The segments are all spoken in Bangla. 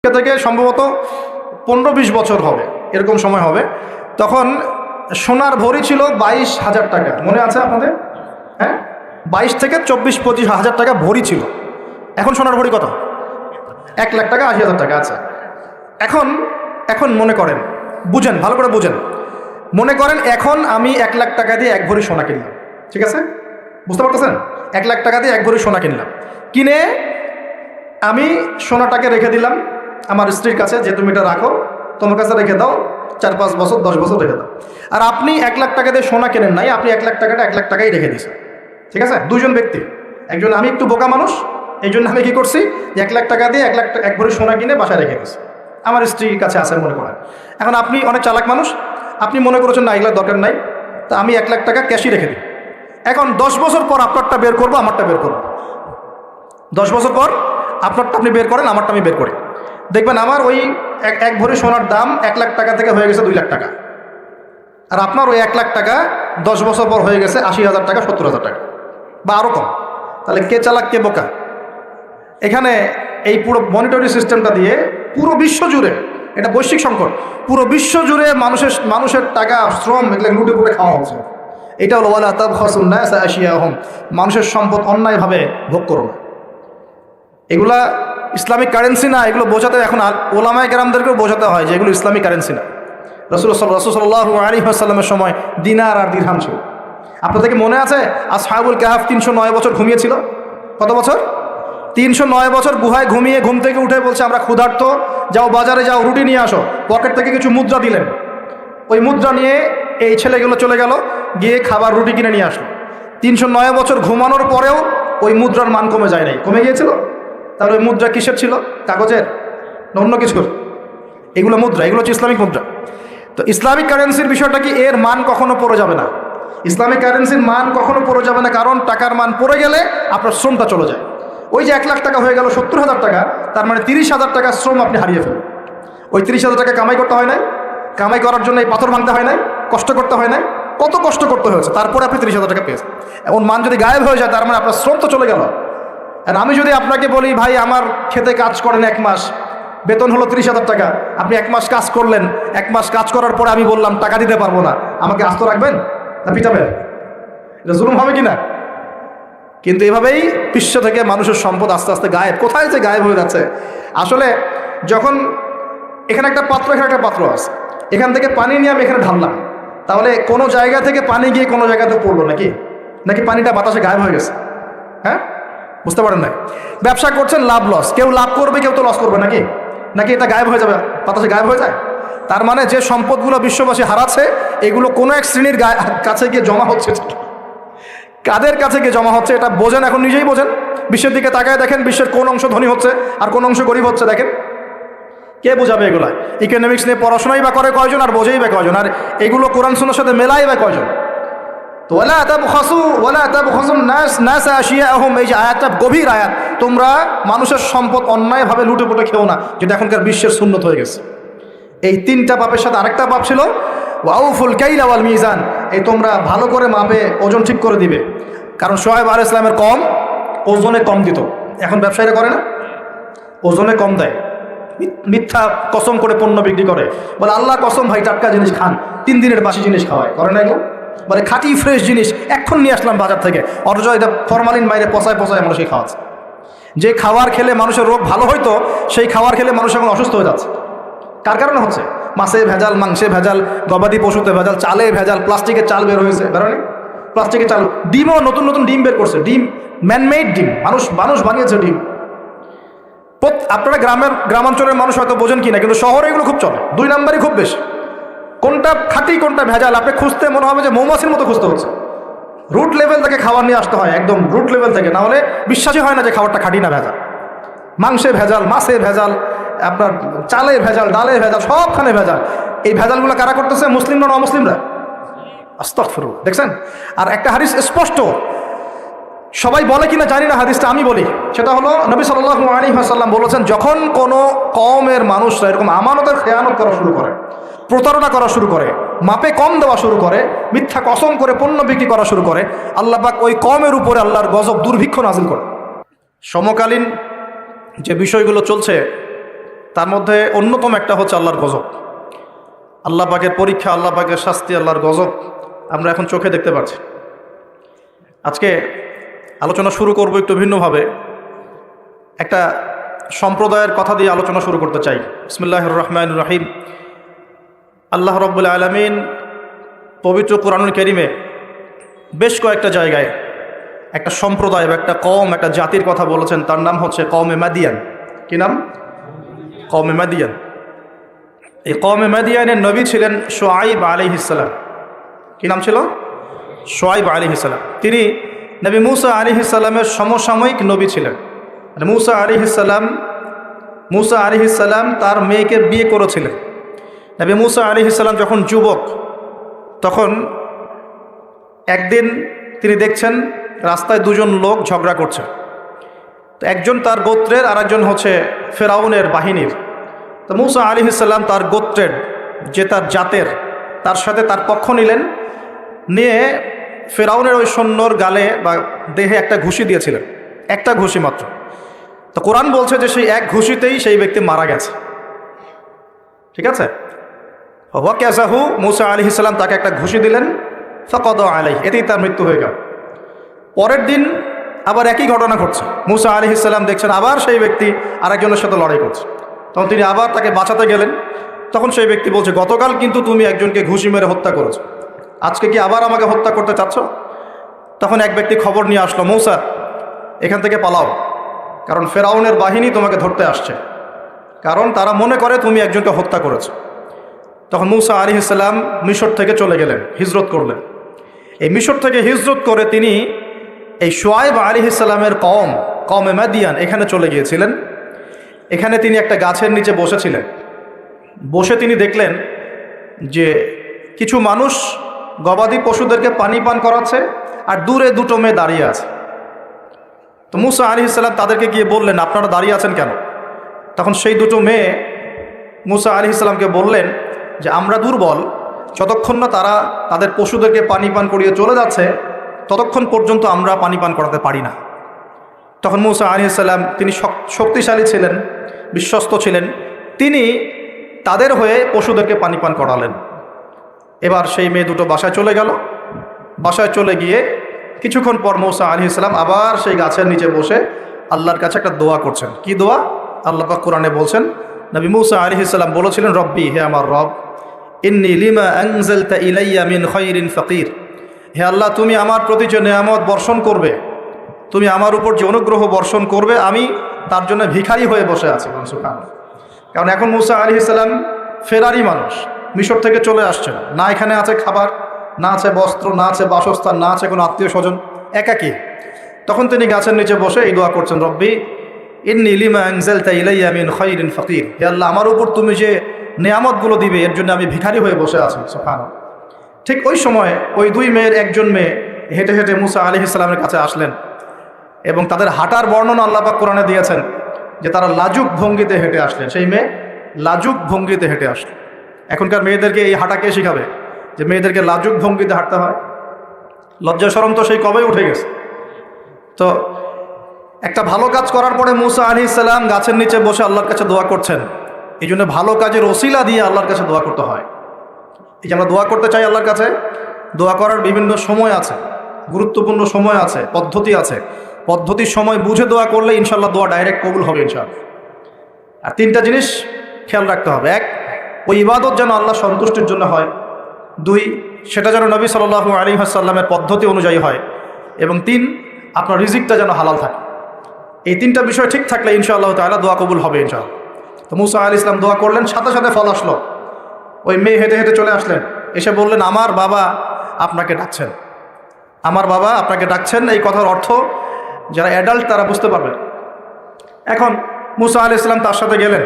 থেকে সম্ভবত 15-20 বছর হবে, এরকম সময় হবে। তখন সোনার ভরি ছিল 22,000 টাকা, মনে আছে আপনাদের? হ্যাঁ, 22 থেকে 24-25 হাজার টাকা ভরি ছিল। এখন সোনার ভরি কত? 1 লাখ টাকা 80,000 টাকা। আচ্ছা, এখন মনে করেন, বুঝেন, ভালো করে বুঝেন, মনে করেন এখন আমি 1 লাখ টাকা দিয়ে 1 ভরি সোনা কিনলাম, ঠিক আছে? বুঝতে পারতেছেন? 1 লাখ টাকা দিয়ে 1 ভরি সোনা কিনলাম, কিনে আমি সোনাটাকে রেখে দিলাম আমার স্ত্রীর কাছে, যে তুমি এটা রাখো, তোমার কাছে রেখে দাও, 4-5 বছর 10 বছর রেখে দাও। আর আপনি 1 লাখ টাকা দিয়ে সোনা কেনেন নাই, আপনি 1 লাখ টাকাটা 1 লাখ টাকাই রেখে দিয়েছেন, ঠিক আছে? দুজন ব্যক্তি, একজন, আমি একটু বোকা মানুষ, এই জন্য আমি কী করছি, 1 লাখ টাকা দিয়ে 1 ভরি সোনা কিনে বাসায় রেখে দিয়েছি, আমার স্ত্রীর কাছে আছে মনে করেন। এখন আপনি অনেক চালাক মানুষ, আপনি মনে করেছেন না এগুলোর দরকার নাই, তা আমি 1 লাখ টাকা ক্যাশই রেখে দিই। এখন 10 বছর পর আপনারটা বের করবো, আমারটা বের করবো। 10 বছর পর আপনারটা আপনি বের করেন, আমারটা আমি বের করি, দেখবেন আমার ওই এক ভরি সোনার দাম 1 লাখ টাকা থেকে হয়ে গেছে 2 লাখ টাকা, আর আপনার ওই 1 লাখ টাকা 10 বছর পর হয়ে গেছে 80,000 টাকা, 70,000 টাকা, বা আরও কম। তাহলে কে চালাক কে বোকা? এখানে এই পুরো মনিটরি সিস্টেমটা দিয়ে পুরো বিশ্ব জুড়ে, এটা বৈশ্বিক সংকট, পুরো বিশ্ব জুড়ে মানুষের টাকা, শ্রম, এগুলো লুটে পুটে খাওয়া হচ্ছে। এটা হলো ওয়ালা তাবখাসুন নাসা আশিয়াহুম, মানুষের সম্পদ অন্যায়ভাবে ভোগ করো না। এগুলা ইসলামিক কারেন্সি না, এগুলো বোঝাতে এখন ওলামায়ে কেরামদেরকেও বোঝাতে হয় যে এগুলো ইসলামিক কারেন্সি না। রাসূল সাল্লাল্লাহু আলাইহি ওয়াসাল্লামের সময় দিনার আর দিরহাম ছিল। আপনাদেরকে মনে আছে আসহাবুল কাহাফ 309 বছর ঘুমিয়েছিল? কত বছর? 309 বছর গুহায় ঘুমিয়ে ঘুম থেকে উঠে বলছে আমরা ক্ষুধার্ত, যাও বাজারে যাও, রুটি নিয়ে আসো। পকেট থেকে কিছু মুদ্রা দিলেন, ওই মুদ্রা নিয়ে এই ছেলেগুলো চলে গেল, গিয়ে খাবার রুটি কিনে নিয়ে আসলো। 309 বছর ঘুমানোর পরেও ওই মুদ্রার মান কমে যায় নাই, কমে গিয়েছিল। তাহলে ওই মুদ্রা কিসের ছিল? কাগজের না অন্য কিছুর? এগুলো মুদ্রা, এগুলো হচ্ছে ইসলামিক মুদ্রা। তো ইসলামিক কারেন্সির বিষয়টা কি, এর মান কখনো পড়ে যাবে না। ইসলামিক কারেন্সির মান কখনো পড়ে যাবে না, কারণ টাকার মান পড়ে গেলে আপনার শ্রমটা চলে যায়। ওই যে 1 লাখ টাকা হয়ে গেল 70,000 টাকা, তার মানে 30,000 টাকা শ্রম আপনি হারিয়ে ফেলেন। ওই 30,000 টাকা কামাই করতে হয় নাই, কামাই করার জন্য এই পাথর ভাঙতে হয় নাই, কষ্ট করতে হয় নাই, কত কষ্ট করতে হয়েছে, তারপরে আপনি 30,000 টাকা পেয়েছেন। এমন মান যদি গায়েব হয়ে যায়, তার মানে আপনার শ্রম তো চলে গেল। আর আমি যদি আপনাকে বলি, ভাই আমার খেতে কাজ করেন 1 মাস, বেতন হলো 30,000 টাকা, আপনি 1 মাস কাজ করলেন, 1 মাস কাজ করার পরে আমি বললাম টাকা দিতে পারবো না, আমাকে আস্ত রাখবেন না পিটাবেন? এটা জুলুম হবে কি না? কিন্তু এভাবেই বিশ্ব থেকে মানুষের সম্পদ আস্তে আস্তে গায়েব, কোথায় যে গায়েব হয়ে যাচ্ছে। আসলে যখন এখানে একটা পাত্র, এখানে একটা পাত্র আছে, এখান থেকে পানি নিয়ে আমি এখানে ঢাললাম, তাহলে কোনো জায়গা থেকে পানি গিয়ে কোনো জায়গাতে পড়লো নাকি? নাকি পানিটা বাতাসে গায়েব হয়ে গেছে? হ্যাঁ, বুঝতে পারেন না? ব্যবসা করছেন, লাভ লস, কেউ লাভ করবে, কেউ তো লস করবে নাকি? নাকি এটা গায়েব হয়ে যাবে, বাতাসে গায়েব হয়ে যায়? তার মানে যে সম্পদগুলো বিশ্ববাসী হারাচ্ছে, এগুলো কোনো এক শ্রেণীর কাছে গিয়ে জমা হচ্ছে। কাদের কাছে গিয়ে জমা হচ্ছে এটা বোঝেন, এখন নিজেই বোঝেন। বিশ্বের দিকে তাকায় দেখেন, বিশ্বের কোন অংশ ধনী হচ্ছে আর কোন অংশ গরিব হচ্ছে, দেখেন। কে বোঝাবে এগুলা? ইকোনমিক্স নিয়ে পড়াশোনাই বা করে কয়জন, আর বোঝেই বা কয়জন? আর এগুলো কোরআন সুন্নাহর সাথে মেলাই বা কয়জন? তো ওয়ালা তাবখাসুন নাসা আশিয়াহুম, এই যে আয়াতটা গভীর আয়াত, তোমরা মানুষের সম্পদ অন্যায়ভাবে লুটে পুটে খেও না, যেটা এখনকার বিশ্বের সুন্নত হয়ে গেছে। এই 3টা পাপের সাথে আরেকটা পাপ ছিল ওয়াউফুল কাইলা ওয়াল মিজান, এই তোমরা ভালো করে মাপে ওজন ঠিক করে দিবে। কারণ শুআয়ব আলাইহিস সালামের কম ওজনে কম দিত, এখন ব্যবসায়ীরা করে না, ওজনে কম দেয়, মিথ্যা কসম করে পণ্য বিক্রি করে, বলে আল্লাহ কসম ভাই টাটকা জিনিস খান, 3 দিনের বাসি জিনিস খাওয়ায়, করে না এগুলো? বলে খাঁটি ফ্রেশ জিনিস এখন নিয়ে আসলাম বাজার থেকে, অথচ এটা ফরমালিন বাইরে পচায় পচায় মানুষকে খাওয়াচ্ছে। যে খাবার খেলে মানুষের রোগ ভালো হইতো, সেই খাবার খেলে মানুষ এখন অসুস্থ হয়ে যাচ্ছে। কার কারণে হচ্ছে? মাছে ভেজাল, মাংসে ভেজাল, গবাদি পশুতে ভেজাল, চালে ভেজাল, প্লাস্টিকের চাল বের হয়েছে, বেরোনি? প্লাস্টিকের চাল, ডিমও নতুন নতুন ডিম বের করছে, ডিম ম্যানমেড ডিম, মানুষ বানিয়েছে ডিম। আপনারা গ্রামাঞ্চলের মানুষ হয়তো বোঝেন কিনা, কিন্তু শহরে এগুলো খুব চলে, 2 নাম্বারই খুব বেশি। কোনটা খাঁটি কোনটা ভেজাল আপনি খুঁজতে মনে হবে যে মৌমাছির মতো খুঁজতে হচ্ছে। রুট লেভেল থেকে খাবার নিয়ে আসতে হয়, একদম রুট লেভেল থেকে, না হলে বিশ্বাসই হয় না যে খাবারটা খাঁটি না ভেজাল। মাংসে ভেজাল, মাছে ভেজাল, আপনার চালে ভেজাল, ডালে ভেজাল, সবখানে ভেজাল। এই ভেজালগুলো কারা করতেছে? মুসলিমরা না অমুসলিমরা? আস্তাগফিরুল্লাহ। দেখছেন? আর একটা হাদিস স্পষ্ট, সবাই বলে কিনা জানি না, হাদিসটা আমি বলি, সেটা হলো নবী সাল্লাল্লাহু আলাইহি ওয়াসাল্লাম বলেছেন, যখন কোনো কওমের মানুষরা এরকম আমানতের খেয়ানত করা শুরু করে, প্রতারণা করা শুরু করে, মাপে কম দেওয়া শুরু করে, মিথ্যা কসম করে পণ্য বিক্রি করা শুরু করে, আল্লাহ পাক ওই কওমের উপরে আল্লাহর গজব, দুর্ভিক্ষ নাজিল করে। সমকালীন যে বিষয়গুলো চলছে, তার মধ্যে অন্যতম একটা হচ্ছে আল্লাহর গজব। আল্লাহ পাকের পরীক্ষা, আল্লাহ পাকের শাস্তি, আল্লাহর গজব আমরা এখন চোখে দেখতে পাচ্ছি। আজকে আলোচনা শুরু করব একটু ভিন্নভাবে, একটা সম্প্রদায়ের কথা দিয়ে আলোচনা শুরু করতে চাই। বিসমিল্লাহির রহমানির রহিম। আল্লাহ রাব্বুল আলামিন পবিত্র কোরআনুল কারীমে বেশ কয়েকটা জায়গায় একটা সম্প্রদায় বা একটা কওম, একটা জাতির কথা বলেছেন। তার নাম হচ্ছে কওমে মাদিয়ান। কি নাম? কওমে মাদিয়ান। এই কওমে মাদিয়ানের নবী ছিলেন শুআয়ব আলাইহিস সালাম। কি নাম ছিল? শুআয়ব আলাইহিস সালাম। তিনি নবী মূসা আলাইহিস সালামের সমসাময়িক নবী ছিলেন। মূসা আলাইহিস সালাম তার মেয়েকে বিয়ে করেছিলেন। নবী মূসা আলাইহিস সালাম যখন যুবক, তখন একদিন তিনি দেখছেন রাস্তায় দুজন লোক ঝগড়া করছে। তো একজন তার গোত্রের, আর একজন হচ্ছে ফেরাউনের বাহিনীর। তো মূসা আলাইহিস সালাম তার গোত্রের, যে তার জাতের, তার সাথে তার পক্ষ নিলেন, নিয়ে ফেরাউনের ওই সৈন্যর গালে বা দেহে একটা ঘুষি দিয়েছিলেন, একটা ঘুষি মাত্র। তো কোরআন বলছে যে সেই এক ঘুষিতেই সেই ব্যক্তি মারা গেছে। ঠিক আছে? ওয়াকাযাহু, মূসা আলাইহিস সালাম তাকে একটা ঘুষি দিলেন, ফাকাদা আলাইহি, এতেই তার মৃত্যু হয়ে গেল। পরের দিন আবার একই ঘটনা ঘটছে। মূসা আলাইহিস সালাম দেখছেন আবার সেই ব্যক্তি আরেকজনের সাথে লড়াই করছে। তখন তিনি আবার তাকে বাঁচাতে গেলেন। তখন সেই ব্যক্তি বলছে, গতকাল কিন্তু তুমি একজনকে ঘুষি মেরে হত্যা করেছো, আজকে কি আবার আমাকে হত্যা করতে চাচ্ছ? তখন এক ব্যক্তি খবর নিয়ে আসলো, মূসা এখান থেকে পালাও, কারণ ফেরাউনের বাহিনী তোমাকে ধরতে আসছে, কারণ তারা মনে করে তুমি একজনকে হত্যা করেছো। তখন মূসা আলাইহিস সালাম মিশর থেকে চলে গেলেন, হিজরত করলেন। এই মিশর থেকে হিজরত করে তিনি এই শুআয়ব আলাইহিস সালামের কওমে মাদিয়ান এখানে চলে গিয়েছিলেন। এখানে তিনি একটা গাছের নিচে বসেছিলেন। বসে তিনি দেখলেন যে কিছু মানুষ গবাদি পশুদেরকে পানি পান করাচ্ছে, আর দূরে দুটো মেয়ে দাঁড়িয়ে আছে। তো মূসা আলাইহিস সালাম তাদেরকে গিয়ে বললেন, আপনারা দাঁড়িয়ে আছেন কেন? তখন সেই দুটো মেয়ে মূসা আলাইহিস সালামকে বললেন যে আমরা দুর্বল, যতক্ষণ না তারা তাদের পশুদেরকে পানি পান করিয়ে চলে যাচ্ছে ততক্ষণ পর্যন্ত আমরা পানি পান করাতে পারি না। তখন মূসা আলাইহিস সালাম, তিনি শক্তিশালী ছিলেন, বিশ্বস্ত ছিলেন, তিনি তাদের হয়ে পশুদেরকে পানি পান করালেন। এবার সেই মেয়ে দুটো বাসায় চলে গেল। বাসায় চলে গিয়ে কিছুক্ষণ পর মূসা আলাইহিস সালাম আবার সেই গাছের নিচে বসে আল্লাহর কাছে একটা দোয়া করছেন। কি দোয়া? আল্লাহ পাক কোরআনে বলছেন, নবী মূসা আলাইহিস সালাম বলেছিলেন, রব্বি, হে আমার রব, ইন্নী লিমা আনজালতা ইলাইয়া মিন খায়রিন ফাকির। হে আল্লাহ, তুমি আমার প্রতি যে নেয়ামত বর্ষণ করবে, তুমি আমার উপর যে অনুগ্রহ বর্ষণ করবে, আমি তার জন্য ভিখারি হয়ে বসে আছি। সুবহানাল্লাহ। কারণ এখন মূসা আলাইহিস সালাম ফেরারি মানুষ, মিশর থেকে চলে আসছেন, না এখানে আছে খাবার, না আছে বস্ত্র, না আছে বাসস্থান, না আছে কোনো আত্মীয় স্বজন, একাকী। তখন তিনি গাছের নিচে বসে এই দোয়া করছেন, রব্বি ইন্নী লিমা আনজালতা ইলাইয়া মিন খায়রিন ফাকির। হে আল্লাহ, আমার উপর তুমি যে নেয়ামতগুলো দিবে এর জন্য আমি ভিখারি হয়ে বসে আছি। সুবহানাল্লাহ। ঠিক ওই সময় ওই দুই মেয়ের একজন মেয়ে হেঁটে হেঁটে মূসা আলাইহিস সালামের কাছে আসলেন, এবং তাদের হাঁটার বর্ণনা আল্লাহ পাক কোরআনে দিয়েছেন যে তারা লাজুক ভঙ্গিতে হেঁটে আসলেন। সেই মেয়ে লাজুক ভঙ্গিতে হেঁটে আসলেন। এখনকার মেয়েদেরকে এই হাঁটা কে শিখাবে যে মেয়েদেরকে লাজুক ভঙ্গিতে হাঁটতে হয়? লজ্জা শরম তো সেই কবেই উঠে গেছে। তো একটা ভালো কাজ করার পরে মূসা আলাইহিস সালাম গাছের নিচে বসে আল্লাহর কাছে দোয়া করছেন। এই জন্য ভালো কাজের ওসিলা দিয়ে আল্লাহর কাছে দোয়া করতে হয়। এই যে আমরা দোয়া করতে চাই আল্লাহর কাছে, দোয়া করার বিভিন্ন সময় আছে, গুরুত্বপূর্ণ সময় আছে, পদ্ধতি আছে। পদ্ধতির সময় বুঝে দোয়া করলে ইনশাল্লাহ দোয়া ডাইরেক্ট কবুল হবে ইনশাআল্লাহ। আর তিনটা জিনিস খেয়াল রাখতে হবে। এক, ওই ইবাদত যেন আল্লাহ সন্তুষ্টির জন্য হয়। দুই, সেটা যেন নবী সাল্লাল্লাহু আলাইহি ওয়াসাল্লামের পদ্ধতি অনুযায়ী হয়। এবং তিন, আপনার রিজিকটা যেন হালাল থাকে। এই তিনটা বিষয় ঠিক থাকলে ইনশাআল্লাহ তাআলা দোয়া কবুল হবে ইনশাআল্লাহ। তো মূসা আলাইহিস সালাম দোয়া করলেন, সাথে সাথে ফল আসলো। ওই মেয়ে হেঁটে হেঁটে চলে আসলেন, এসে বললেন, আমার বাবা আপনাকে ডাকছেন, আমার বাবা আপনাকে ডাকছেন। এই কথার অর্থ যারা অ্যাডাল্ট তারা বুঝতে পারবেন। এখন মূসা আলাইহিস সালাম তার সাথে গেলেন,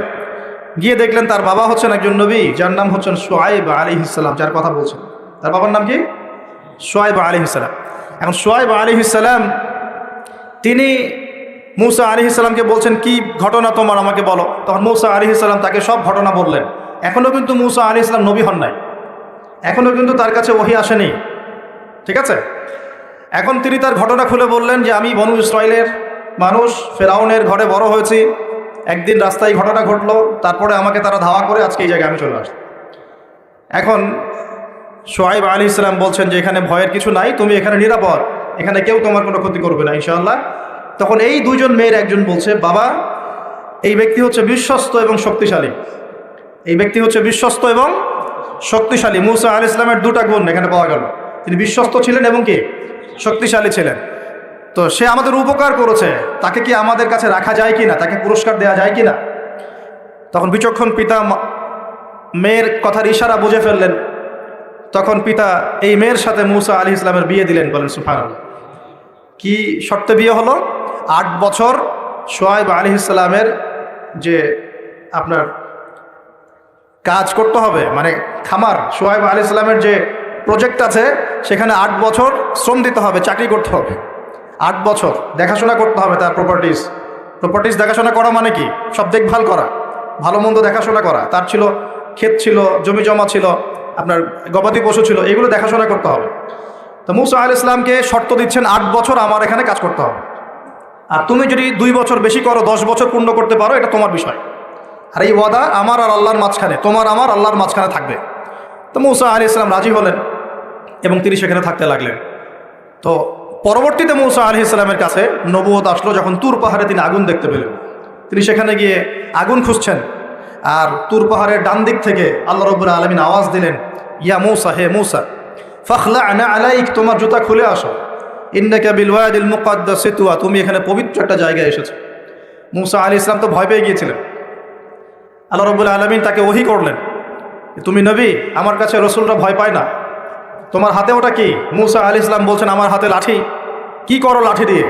গিয়ে দেখলেন তার বাবা হচ্ছেন একজন নবী, যার নাম হচ্ছেন শুআয়ব আলাইহিস সালাম, যার কথা বলছেন। তার বাবার নাম কি? শুআয়ব আলাইহিস সালাম। এখন শুআয়ব আলাইহিস সালাম তিনি মূসা আলাইহিস সালামকে বলছেন, কি ঘটনা তোমার, আমাকে বলো। তখন মূসা আলাইহিস সালাম তাকে সব ঘটনা বললেন। এখনও কিন্তু মূসা আলাইহিস সালাম নবী হন নাই, এখনও কিন্তু তার কাছে ওহী আসেনি। ঠিক আছে? এখন তিনি তার ঘটনা খুলে বললেন যে আমি বনু ইসরাইলের মানুষ, ফেরাউনের ঘরে বড় হয়েছি, একদিন রাস্তায় ঘটনা ঘটলো, তারপরে আমাকে তারা ধাওয়া করে আজকে এই জায়গায় আমি চলে আসলাম। এখন শোয়াইব আলাইহিস সালাম বলছেন যে এখানে ভয়ের কিছু নাই, তুমি এখানে নিরাপদ, এখানে কেউ তোমার কোনো ক্ষতি করবে না ইনশাআল্লাহ। তখন এই দুইজন মেয়ের একজন বলছে, বাবা এই ব্যক্তি হচ্ছে বিশ্বস্ত এবং শক্তিশালী, এই ব্যক্তি হচ্ছে বিশ্বস্ত এবং শক্তিশালী। মূসা আলাইহিস সালামের দুটা গুণ এখানে পাওয়া গেল, তিনি বিশ্বস্ত ছিলেন এবং কি শক্তিশালী ছিলেন। তো সে আমাদের উপকার করেছে, তাকে কি আমাদের কাছে রাখা যায় কি না, তাকে পুরস্কার দেওয়া যায় কি না? তখন বিচক্ষণ পিতা মেয়ের কথার ইশারা বুঝে ফেললেন। তখন পিতা এই মেয়ের সাথে মূসা আলাইহিস সালামের বিয়ে দিলেন। বলেন সুবহানাল্লাহ। কি শর্তে বিয়ে হলো? 8 বছর শোয়াইব আলাইহিস সালামের যে আপনার কাজ করতে হবে, মানে খামার, শোয়াইব আলাইহিস সালামের যে প্রজেক্ট আছে সেখানে 8 বছর শ্রম দিতে হবে, চাকরি করতে হবে। 8 বছর দেখাশোনা করতে হবে তার প্রপার্টিস দেখাশোনা করা মানে কি? সব দেখভাল করা, ভালো মন্দ দেখাশোনা করা। তার ছিল ক্ষেত ছিল, জমি জমা ছিল, আপনার গবাদি পশু ছিল, এগুলো দেখাশোনা করতে হবে। তো মূসা আলাইহিস সালামকে শর্ত দিচ্ছেন 8 বছর আমার এখানে কাজ করতে হবে, আর তুমি যদি 2 বছর বেশি করো, 10 বছর পূর্ণ করতে পারো, এটা তোমার বিষয়। আর এই ওয়াদা আমার আর আল্লাহর মাঝখানে, তোমার আমার আল্লাহর মাঝখানে থাকবে। তো মূসা আলাইহিস সালাম রাজি হলেন এবং তিনি সেখানে থাকতে লাগলেন। তো পরবর্তীতে মূসা আলাইহিস সালামের কাছে নবুয়ত আসলো যখন তুর পাহাড়ে তিনি আগুন দেখতে পেলেন। তিনি সেখানে গিয়ে আগুন খুঁজছেন, আর তুর পাহাড়ের ডান দিক থেকে আল্লাহ রাব্বুল আলামিন আওয়াজ দিলেন, ইয়া মূসা, হে মূসা, ফাখলা'না আলাইক, তোমার জুতা খুলে আসো, ইন্নাকা বিল ওয়াদিল মুকাদ্দাস তুয়া, তুমি এখানে পবিত্র একটা জায়গায় এসেছো। মূসা আলাইহিস সালাম তো ভয় পেয়ে গিয়েছিলেন। আল্লাহ রাব্বুল আলামিন তাকে ওহী করলেন, তুমি নবী, আমার কাছে রাসূলরা ভয় পায় না, তোমার হাতে ওটা কি? মূসা আলাইহিস সালাম বলছেন, আমার হাতে লাঠি। কি করো লাঠি দিয়ে?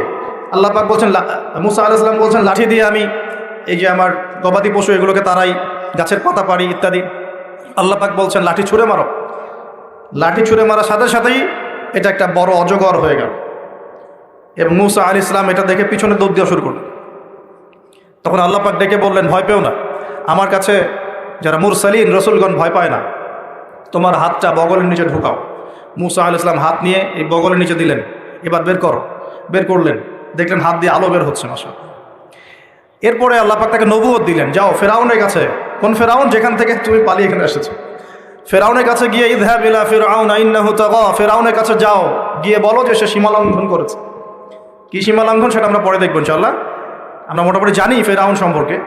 আল্লাহ পাক বলছেন, মূসা আলাইহিস সালাম বলছেন, লাঠি দিয়ে আমি এই যে আমার গবাদি পশু এগুলোকে তাড়াই, গাছের পাতা পাড়ি ইত্যাদি। আল্লাহ পাক বলছেন, লাঠি ছুঁড়ে মারো। লাঠি ছুঁড়ে মারার সাথে সাথেই এটা একটা বড় অজগর হয়ে গেল, এবং মূসা আলাইহিস সালাম এটা দেখে পিছনে দৌড় দেওয়া শুরু করলেন। তখন আল্লাহ পাক ডেকে বললেন, ভয় পেও না, আমার কাছে যারা মুরসালিন রসুলগণ ভয় পায় না, তোমার হাতটা বগলের নিচে ঢুকাও। মূসা আলাইহিস সালাম হাত নিয়ে এই বগলের নিচে দিলেন, এবার বের করো। বের করলেন, দেখলেন হাত দিয়ে আলো বের হচ্ছে মাশাআল্লাহ। এরপরে আল্লাহ পাক তাকে নবুয়ত দিলেন, যাও ফেরাউনের কাছে। কোন ফেরাউন? যেখান থেকে তুমি পালিয়ে এখানে এসেছো। ফেরাউনের কাছে গিয়ে ইযহাব ইলা ফিরআউনা ইন্নাহু তাগা, ফেরাউনের কাছে যাও, গিয়ে বলো যে সে সীমা লঙ্ঘন করেছে। কি সীমা লঙ্ঘন সেটা আমরা পরে দেখব ইনশাআল্লাহ। আমরা মোটামুটি জানি ফেরাউন সম্পর্কে।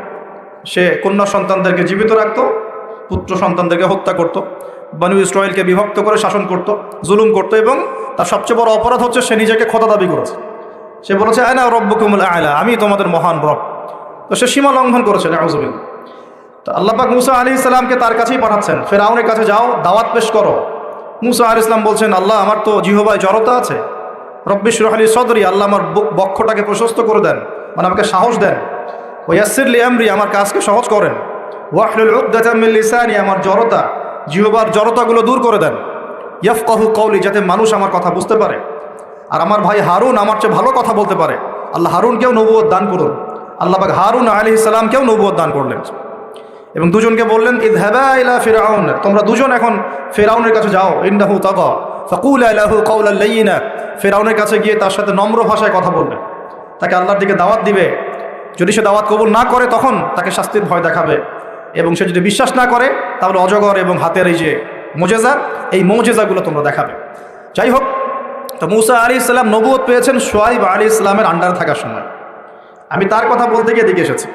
সে কন্যা সন্তানদেরকে জীবিত রাখত, পুত্র সন্তানদেরকে হত্যা করত, বনু ইসরাইলকে বিভক্ত করে শাসন করত, জুলুম করত, এবং তার সবচেয়ে বড় অপরাধ হচ্ছে সে নিজেকে খোদা দাবি করেছে। সে বলেছে, আনা রব্বুকুমুল আ'লা, আমি তোমাদের মহান রব। তো সে সীমা লঙ্ঘন করেছে, নাউযুবিল্লাহ। তো আল্লাহ পাক মূসা আলাইহিস সালামকে তার কাছেই পাঠাচ্ছেন, ফেরাউনের কাছে যাও, দাওয়াত পেশ করো। মূসা আলাইহিস সালাম বলছেন, আল্লাহ আমার তো জিহ্বায় জড়তা আছে, রব্বি ইশরাহ লি সদরি, আল্লাহ আমার বক্ষটাকে প্রশস্ত করে দেন, মানে আমাকে সাহস দেন। ওয়া ইয়াসসির লি আমরি, আমার কাজকে সহজ করেন। ওয়াহলুল উকদাতাম মিন লিসানি, আমার জড়তা, জিহ্বার জড়তাগুলো দূর করে দেন। ইয়াফকাহু কওলি, যাতে মানুষ আমার কথা বুঝতে পারে, আর আমার ভাই হারুন আমার চেয়ে ভালো কথা বলতে পারে। আল্লাহ হারুনকেও নবুয়ত দান করুন। আল্লাহ পাক হারুন আলাইহিস সালামকেও নবুয়ত দান করলেন, এবং দুজনকে বললেন, ইযহাবা ইলা ফিরআউন, তোমরা দুজন এখন ফিরআউনের কাছে যাও, ইন্নাহু তাগা, ফাকুলা লাহু কাওলান লাইয়িনা, ফিরআউনের কাছে গিয়ে তার সাথে নম্র ভাষায় কথা বলবে, তাকে আল্লাহর দিকে দাওয়াত দিবে। যদি সে দাওয়াত কবুল না করে তখন তাকে শাস্তির ভয় দেখাবে, এবং সে যদি বিশ্বাস না করে তাহলে অজগর এবং হাতের এই যে মুজেজা, এই মুজেজাগুলো তোমরা দেখাবে। যাই হোক, তো মূসা আলাইহিস সালাম নবুয়ত পেয়েছেন শোয়াইব আলাইহিস সালামের আন্ডারে থাকার সময়। আমি তার কথা বলতে গিয়ে দিকে এসেছি।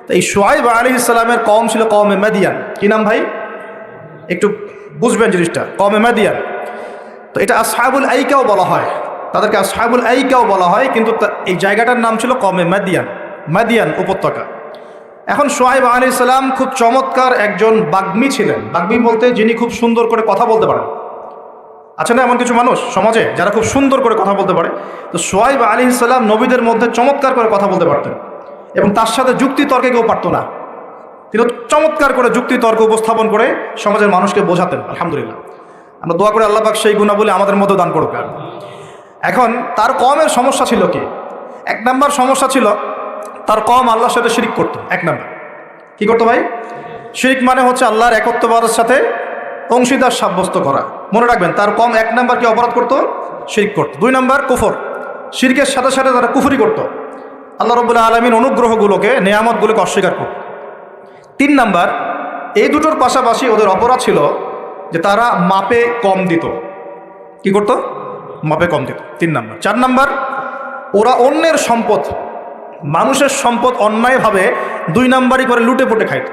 তো এই শোয়াইব আলাইহিস সালামের কওম ছিল কওমে মাদিয়ান। কি নাম ভাই? একটু বুঝবেন জিনিসটা, কওমে মাদিয়ান। তো এটা আসহাবুল আইকাও বলা হয়, তাদেরকে আসহাবুল আইকাও বলা হয়, কিন্তু এই জায়গাটার নাম ছিল কওমে মাদিয়ান, মাদিয়ান উপত্যকা। এখন শোয়াইব আলাইহিস সালাম খুব চমৎকার একজন বাগ্মী ছিলেন। বাগ্মী বলতে যিনি খুব সুন্দর করে কথা বলতে পারেন। আছে না এমন কিছু মানুষ সমাজে যারা খুব সুন্দর করে কথা বলতে পারে? তো শোয়াইব আলাইহিস সালাম নবীদের মধ্যে চমৎকার করে কথা বলতে পারতেন, এবং তার সাথে যুক্তি তর্কে কেউ পারত না। তিনি চমৎকার করে যুক্তি তর্ক উপস্থাপন করে সমাজের মানুষকে বোঝাতেন। আলহামদুলিল্লাহ, আমরা দোয়া করে আল্লাহ পাক সেই গুণাবলী আমাদের মধ্যে দান করুক। এখন তার কওমের সমস্যা ছিল কি? 1 নাম্বার সমস্যা ছিল, তার কওম আল্লাহর সাথে শিরিক করত। 1 নাম্বার কি করতো ভাই? শিরিক মানে হচ্ছে আল্লাহর একত্ববাদের সাথে অংশীদার সাব্যস্ত করা। মনে রাখবেন, তার কওম 1 নাম্বার কি অপরাধ করত? শিরিক করত। 2 নাম্বার কুফর, শিরকের সাথে সাথে তারা কুফরি করত। আল্লাহ রাব্বুল আলামিন অনুগ্রহগুলোকে, নেয়ামতগুলোকে অস্বীকার করত। 3 নাম্বার, এই দুটোর পাশাপাশি ওদের অপরাধ ছিল যে তারা মাপে কম দিত। কি করত? মাপে কম দিত। 3 নাম্বার। 4 নাম্বার, ওরা অন্যের সম্পদ, মানুষের সম্পদ অন্যায়ভাবে 2 নাম্বারই করে লুটে পুটে খাইত।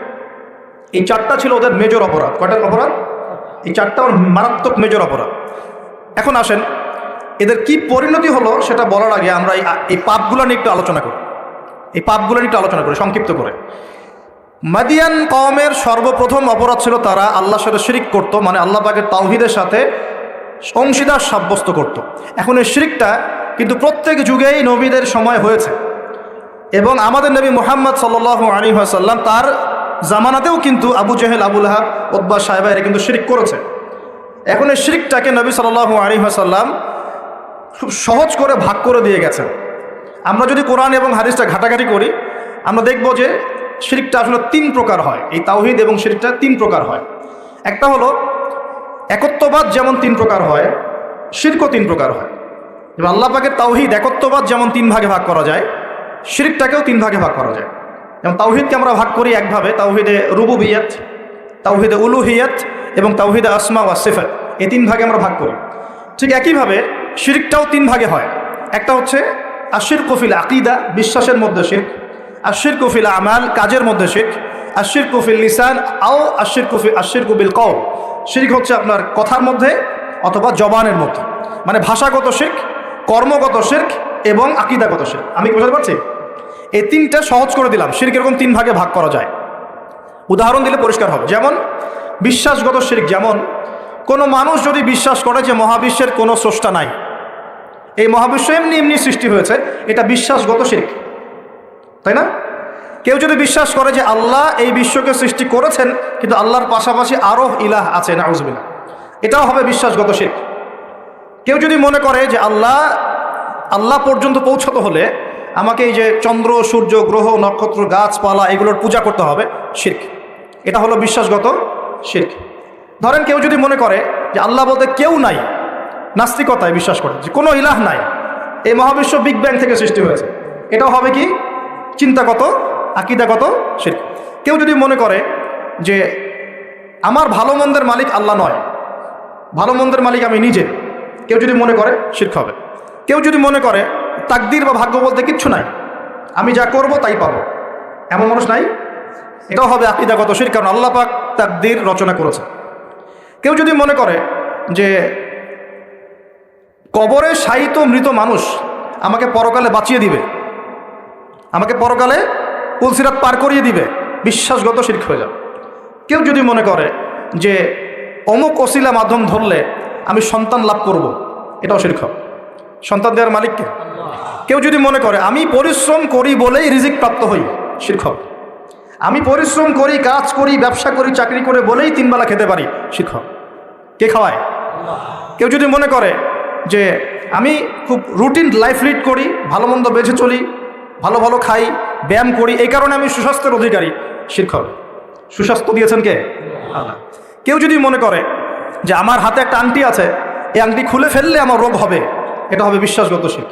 এই 4টা ছিল ওদের মেজর অপরাধ। কয়টা অপরাধ? এই 4টা মারাত্মক মেজর অপরাধ। এখন আসেন এদের কি পরিণতি হলো সেটা বলার আগে আমরা এই পাপগুলো নিয়ে একটু আলোচনা করি। এই পাপগুলো নিয়ে একটু আলোচনা করি সংক্ষিপ্ত করে। মাদিয়ান কওমের সর্বপ্রথম অপরাধ ছিল তারা আল্লাহর সাথে শিরিক করত, মানে আল্লাহ পাকের তাওহীদের সাথে অংশীদার সাব্যস্ত করত। এখন এই শিরিকটা কিন্তু প্রত্যেক যুগেই নবীদের সময় হয়েছে, এবং আমাদের নবী মুহাম্মদ সাল্লাল্লাহু আলাইহি ওয়াসাল্লাম তার জামানাতেও কিন্তু আবু জেহেল, আবু লাহাব, উতবা, সায়বা এরা কিন্তু শিরিক করেছে। এখন এই শিরিকটাকে নবী সাল্লাল্লাহু আলাইহি ওয়াসাল্লাম খুব সহজ করে ভাগ করে দিয়ে গেছেন। আমরা যদি কোরআন এবং হাদিসটা ঘাটাঘাটি করি আমরা দেখব যে শিরিকটা আসলে 3 প্রকার হয়। এই তাওহীদ এবং শিরিকটা 3 প্রকার হয়। একটা হলো একত্ববাদ, যেমন 3 প্রকার হয়, শিরকও 3 প্রকার হয়। যেমন আল্লাহ পাকের তাওহীদ একত্ববাদ যেমন 3 ভাগে ভাগ করা যায়, শিরিকটাকেও 3 ভাগে ভাগ করা যায়। যেমন তাওহীদকে আমরা ভাগ করি একভাবে, তাওহীদে রুবুবিয়্যাত, তাওহীদে উলুহিয়্যাত এবং তাওহীদে আসমা ওয়া সিফাত। এই 3 ভাগে আমরা ভাগ করি। ঠিক একইভাবে শিরিকটাও 3 ভাগে হয়। একটা হচ্ছে আশিরকু ফিল আকীদা, বিশ্বাসের মধ্যে শিরক, আশিরকু ফিল আমাল, কাজের মধ্যে শিরক, আশিরকু ফিল লিসান আও আশিরকু বিল কওল, শিরক হচ্ছে আপনার কথার মধ্যে অথবা জবানের মধ্যে, মানে ভাষাগত শিরক, কর্মগত শিরক এবং আকীদাগত শিরক। আমি কি বুঝতে পারছি? এই 3টা সহজ করে দিলাম। শিরক এরকম 3 ভাগে ভাগ করা যায়। উদাহরণ দিলে পরিষ্কার হবে। যেমন বিশ্বাসগত শিরক, যেমন কোনো মানুষ যদি বিশ্বাস করে যে মহাবিশ্বের কোনো স্রষ্টা নাই, এই মহাবিশ্ব এমনি এমনি সৃষ্টি হয়েছে, এটা বিশ্বাসগত শিরক, তাই না? কেউ যদি বিশ্বাস করে যে আল্লাহ এই বিশ্বকে সৃষ্টি করেছেন কিন্তু আল্লাহর পাশাপাশি আরও ইলাহ আছে, নাউজুবিল্লাহ, এটাও হবে বিশ্বাসগত শিরক। কেউ যদি মনে করে যে আল্লাহ পর্যন্ত পৌঁছতে হলে আমাকে এই যে চন্দ্র, সূর্য, গ্রহ, নক্ষত্র, গাছপালা এগুলোর পূজা করতে হবে, শিরক, এটা হলো বিশ্বাসগত শিরক। ধরেন কেউ যদি মনে করে যে আল্লাহ বলতে কেউ নাই, নাস্তিকতায় বিশ্বাস করে যে কোনো ইলাহ নাই, এই মহাবিশ্ব বিগ ব্যাং থেকে সৃষ্টি হয়েছে, এটাও হবে কি চিন্তাগত, আকীদাগত শিরক। কেউ যদি মনে করে যে আমার ভালো মন্দের মালিক আল্লাহ নয়, ভালো মন্দের মালিক আমি নিজে, কেউ যদি মনে করে শিরক হবে। কেউ যদি মনে করে তাকদীর বা ভাগ্য বলতে কিচ্ছু নাই, আমি যা করব তাই পাবো, এমন মানুষ নাই, এটাও হবে আকীদাগত শিরক, কারণ আল্লাহ পাক তাকদীর রচনা করেছে। কেউ যদি মনে করে যে কবরে শায়িত মৃত মানুষ আমাকে পরকালে বাঁচিয়ে দিবে, আমাকে পরকালে পুলসিরাত পার করিয়ে দিবে, বিশ্বাসগত শিরক হয়ে যাবে। কেউ যদি মনে করে যে অমুক ওসিলা মাধ্যম ধরলে আমি সন্তান লাভ করব, এটাও শিরক হবে। সন্তান দেওয়ার মালিককে। কেউ যদি মনে করে আমি পরিশ্রম করি বলেই রিজিক প্রাপ্ত হই, শিরক হবে। আমি পরিশ্রম করি, কাজ করি, ব্যবসা করি, চাকরি করে বলেই 3 বেলা খেতে পারি, শিরক হবে। কে খাওয়ায়? কেউ যদি মনে করে যে আমি খুব রুটিন লাইফ লিড করি, ভালো মন্দ বেঁচে চলি, ভালো ভালো খাই, ব্যায়াম করি, এই কারণে আমি সুস্বাস্থ্যের অধিকারী, শিরক হবে। সুস্বাস্থ্য দিয়েছেন কে? আল্লাহ। কেউ যদি মনে করে যে আমার হাতে একটা আংটি আছে, এই আংটি খুলে ফেললে আমার রোগ হবে, এটা হবে বিশ্বাসগত শিরক।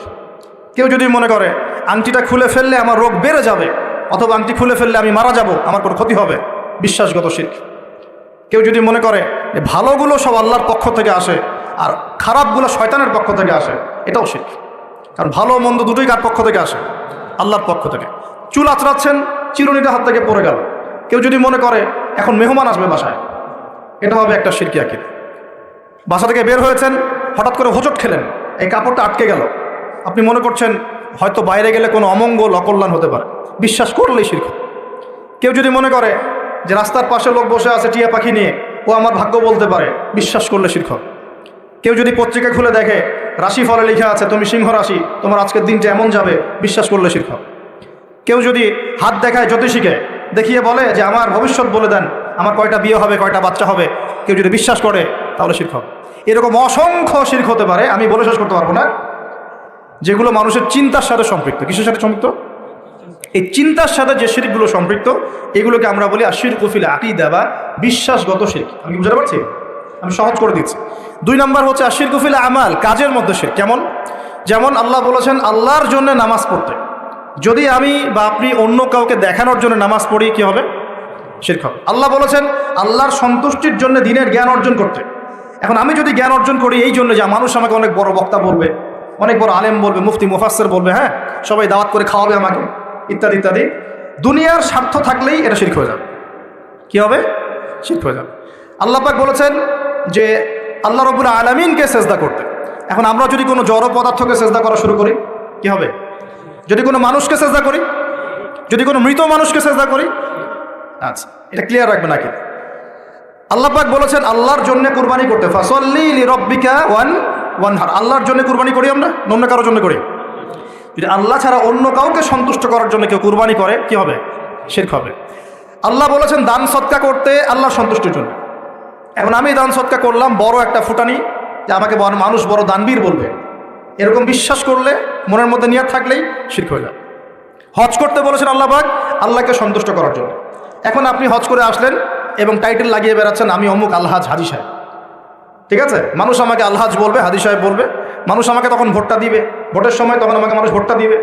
কেউ যদি মনে করে আংটিটা খুলে ফেললে আমার রোগ বেড়ে যাবে, অথবা আংটি খুলে ফেললে আমি মারা যাব, আমার কোনো ক্ষতি হবে, বিশ্বাসগত শিরক। কেউ যদি মনে করে যে ভালোগুলো সব আল্লাহর পক্ষ থেকে আসে আর খারাপগুলো শয়তানের পক্ষ থেকে আসে, এটাও শিরক। কারণ ভালো মন্দ দুটোই কার পক্ষ থেকে আসে? আল্লাহর পক্ষ থেকে। চুল আঁচড়াচ্ছেন, চিরুনিটা হাত থেকে পড়ে গেল। কেউ যদি মনে করে এখন মেহমান আসবে বাসায়, এটা হবে একটা শিরকি আকীদা। বাসা থেকে বের হয়েছেন, হঠাৎ করে হোঁচট খেলেন, এই কাপড়টা আটকে গেল, আপনি মনে করছেন হয়তো বাইরে গেলে কোনো অমঙ্গল, অকল্যাণ হতে পারে, বিশ্বাস করলেই শিরক। কেউ যদি মনে করে যে রাস্তার পাশে লোক বসে আছে টিয়া পাখি নিয়ে, ও আমার ভাগ্য বলতে পারে, বিশ্বাস করলে শিরক। কেউ যদি পত্রিকা খুলে দেখে রাশি ফলে লেখা আছে তুমি সিংহ রাশি, তোমার আজকের দিনটা এমন যাবে, বিশ্বাস করলে শিরক। কেউ যদি হাত দেখায় জ্যোতিষীকে, দেখিয়ে বলে যে আমার ভবিষ্যৎ বলে দেন, আমার কয়টা বিয়ে হবে, কয়টা বাচ্চা হবে, কেউ যদি বিশ্বাস করে তাহলে শিরক হবে। এরকম অসংখ্য শিরক হতে পারে, আমি বলে শেষ করতে পারবো না, যেগুলো মানুষের চিন্তার সাথে সম্পৃক্ত। কিসের সাথে সম্পৃক্ত? এই চিন্তার সাথে যে শিরকগুলো সম্পৃক্ত, এগুলোকে আমরা বলি আশিরকু ফিল আকীদা বা বিশ্বাসগত শিরক। আমি বুঝতে পারছি? আমি সহজ করে দিচ্ছি। 2 নাম্বার হচ্ছে আশিরকু ফিল আমাল, কাজের মধ্যে শিরক। যেমন আল্লাহ বলেছেন আল্লাহর জন্য নামাজ পড়তে, যদি আমি বা আপনি অন্য কাউকে দেখানোর জন্য নামাজ পড়ি কি হবে? শিরক হবে। আল্লাহ বলেছেন আল্লাহর সন্তুষ্টির জন্য দিনের জ্ঞান অর্জন করতে। এখন আমি যদি জ্ঞান অর্জন করি এই জন্য যে মানুষ আমাকে অনেক বড় বক্তা বলবে, অনেক বড় আলেম বলবে, মুফতি মুফাসসির বলবে, হ্যাঁ সবাই দাওয়াত করে খাওয়াবে আমাকে, ইত্যাদি ইত্যাদি, দুনিয়ার স্বার্থ থাকলেই এটা শিরক হয়ে যাবে। কি হবে? শিরক হয়ে যাবে। আল্লাহ পাক বলেছেন যে আল্লাহ রাব্বুল আলামিনকে সেজদা করতে। এখন আমরা যদি কোনো জড় পদার্থকে সেজদা করা শুরু করি কি হবে? যদি কোনো মানুষকে সেজদা করি, যদি কোনো মৃত মানুষকে সেজদা করি, আচ্ছা এটা ক্লিয়ার রাখবে নাকি? আল্লাহ পাক বলেছেন আল্লাহর জন্য কুরবানি করতে, ফাসল্লি লিরাব্বিকা ওয়ানহার। আল্লাহর জন্য কুরবানি করি আমরা, অন্য কারোর জন্য করি? যদি আল্লাহ ছাড়া অন্য কাউকে সন্তুষ্ট করার জন্য কেউ কুরবানি করে কি হবে? শিরক হবে। আল্লাহ বলেছেন দান সদকা করতে আল্লাহর সন্তুষ্টির জন্য। এখন আমি দান সদকা করলাম, বড় একটা ফুটানি যে আমাকে মানুষ বড় দানবীর বলবে, এরকম বিশ্বাস করলে, মনের মধ্যে নিয়ত থাকলেই শিরক হয়ে যাবে। হজ করতে বলেছেন আল্লাহ পাক আল্লাহকে সন্তুষ্ট করার জন্য। এখন আপনি হজ করে আসলেন এবং টাইটেল লাগিয়ে বেড়াচ্ছেন আমি অমুক আলহাজ হাজি সাহেব, ঠিক আছে? মানুষ আমাকে আলহাজ বলবে, হাজি সাহেব বলবে, মানুষ আমাকে তখন ভোটটা দিবে, ভোটের সময় তখন আমাকে মানুষ ভোটটা দিবে।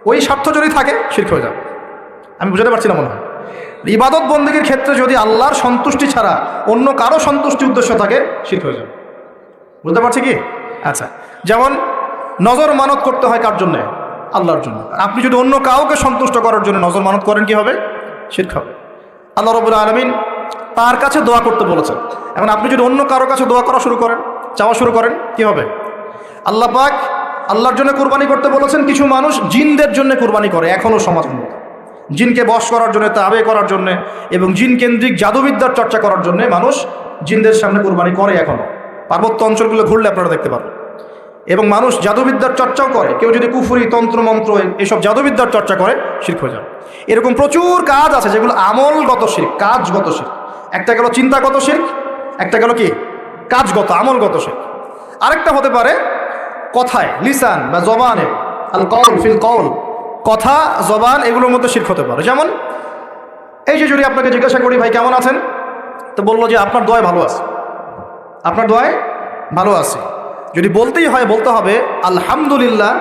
ওই স্বার্থ যদি থাকে শিরক হয়ে যাবে। আমি বুঝাতে পারছি না মনে হয়? ইবাদত বন্দেগীর ক্ষেত্রে যদি আল্লাহর সন্তুষ্টি ছাড়া অন্য কারো সন্তুষ্টি উদ্দেশ্য থাকে শিরক হয়ে যাবে। বুঝতে পারছি কি? আচ্ছা, যেমন নজর মানত করতে হয় কার জন্যে? আল্লাহর জন্য। আপনি যদি অন্য কাউকে সন্তুষ্ট করার জন্য নজর মানত করেন কি হবে? শিরক হবে। আল্লাহ রাব্বুল আলামিন তার কাছে দোয়া করতে বলেছেন। এখন আপনি যদি অন্য কারো কাছে দোয়া করা শুরু করেন, চাওয়া শুরু করেন কি হবে? আল্লাহ পাক আল্লাহর জন্য কুরবানি করতে বলেছেন। কিছু মানুষ জিনদের জন্য কুরবানি করে এখনও সমাজ মধ্যে, জিনকে বশ করার জন্য, তাবে করার জন্য এবং জিন কেন্দ্রিক জাদুবিদ্যার চর্চা করার জন্য মানুষ জিনদের সামনে কুরবানি করে এখনও। পার্বত্য অঞ্চলগুলো ঘুরলে আপনারা দেখতে পারবেন। এবং মানুষ জাদুবিদ্যার চর্চাও করে। কেউ যদি কুফরি, তন্ত্রমন্ত্র, এইসব জাদুবিদ্যার চর্চা করে শিরক হয়ে যাবে। এরকম প্রচুর কাজ আছে যেগুলো আমলগত শিরক, কাজগত শিরক। একটা গেল চিন্তাগত শিরক, একটা গেল কি কাজগত, আমলগত শিরক। আরেকটা হতে পারে কথায়, লিসান বা জবানে, আল কওল ফিল কওল, কথা, জবান, এগুলোর মধ্যে শিরক হতে পারে। যেমন এই যে যদি আপনাকে জিজ্ঞাসা করি ভাই কেমন আছেন, তো বললো যে আপনার দোয়ায় ভালো আছে, আপনার দোয়ায় ভালো আছে। যদি বলতেই হয় বলতে হবে আলহামদুলিল্লাহ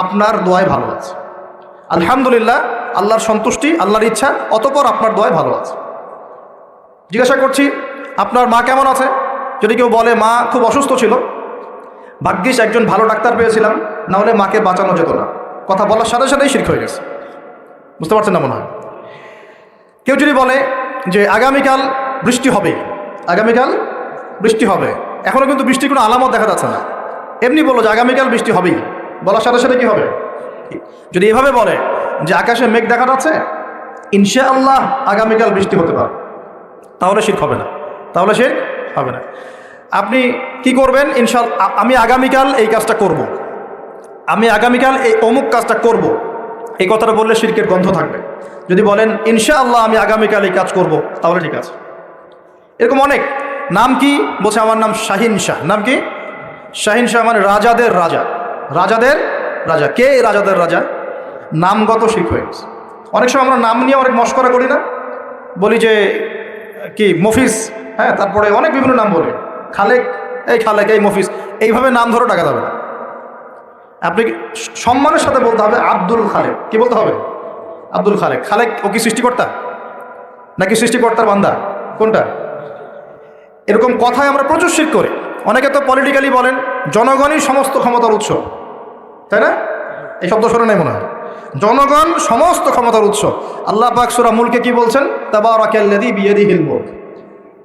আপনার দোয়ায় ভালো আছে, আলহামদুলিল্লাহ আল্লাহর সন্তুষ্টি, আল্লাহর ইচ্ছা, অতঃপর আপনার দোয়ায় ভালো আছে। জিজ্ঞাসা করছি আপনার মা কেমন আছে, যদি কেউ বলে মা খুব অসুস্থ ছিল, ভাগ্যিস একজন ভালো ডাক্তার পেয়েছিলাম, না হলে মাকে বাঁচানো যেত না, কথা বলার সাথে সাথেই শিরক হয়ে গেছে। বুঝতে পারছেন না মনে হয়? কেউ যদি বলে যে আগামীকাল বৃষ্টি হবে, আগামীকাল বৃষ্টি হবে, এখনও কিন্তু বৃষ্টির কোনো আলামত দেখা যাচ্ছে না, এমনি বললো যে আগামীকাল বৃষ্টি হবেই, বলার সাথে সাথে কী হবে? যদি এভাবে বলে যে আকাশে মেঘ দেখা যাচ্ছে, ইনশাআল্লাহ আগামীকাল বৃষ্টি হতে পারে, তাহলে শিরক হবে না, তাহলে শিরক হবে না। আপনি কি করবেন? ইনশাআল্লাহ আমি আগামীকাল এই কাজটা করব, আমি আগামীকাল এই অমুক কাজটা করব, এই কথাটা বললে শিরকের গন্ধ থাকবে। যদি বলেন ইনশাআল্লাহ আমি আগামীকাল এই কাজ করব, তাহলে ঠিক আছে। এরকম অনেক। নাম কি? বলছে আমার নাম শাহিন শাহ। নাম কি? শাহিন শাহ মানে রাজাদের রাজা, রাজাদের রাজা। কে রাজাদের রাজা? নামগত শিরক হয়ে গেছে। অনেক সময় আমরা নাম নিয়ে অনেক মশকরা করি না, বলি যে কি মফিজ, হ্যাঁ, তারপরে অনেক বিভিন্ন নাম বলি, খালেক, এই খালেক, এই মফিজ, এইভাবে নাম ধরে টাকা যাবে না। আপনি সম্মানের সাথে বলতে হবে আব্দুল খালেক। কি বলতে হবে? আব্দুল খালেক। খালেক ও কি সৃষ্টিকর্তা নাকি সৃষ্টিকর্তার বান্দা? কোনটা? এরকম কথায় আমরা প্রচুর শিরক করি। অনেকে তো পলিটিক্যালি বলেন জনগণই সমস্ত ক্ষমতার উৎস, তাই না? এই শব্দ শোনে নাই মনে হয়? জনগণ সমস্ত ক্ষমতার উৎস। আল্লাহ পাক সূরা মুলকে কি বলছেন? তাবারাকাল্লাযী বিয়াদিহিল মুলক,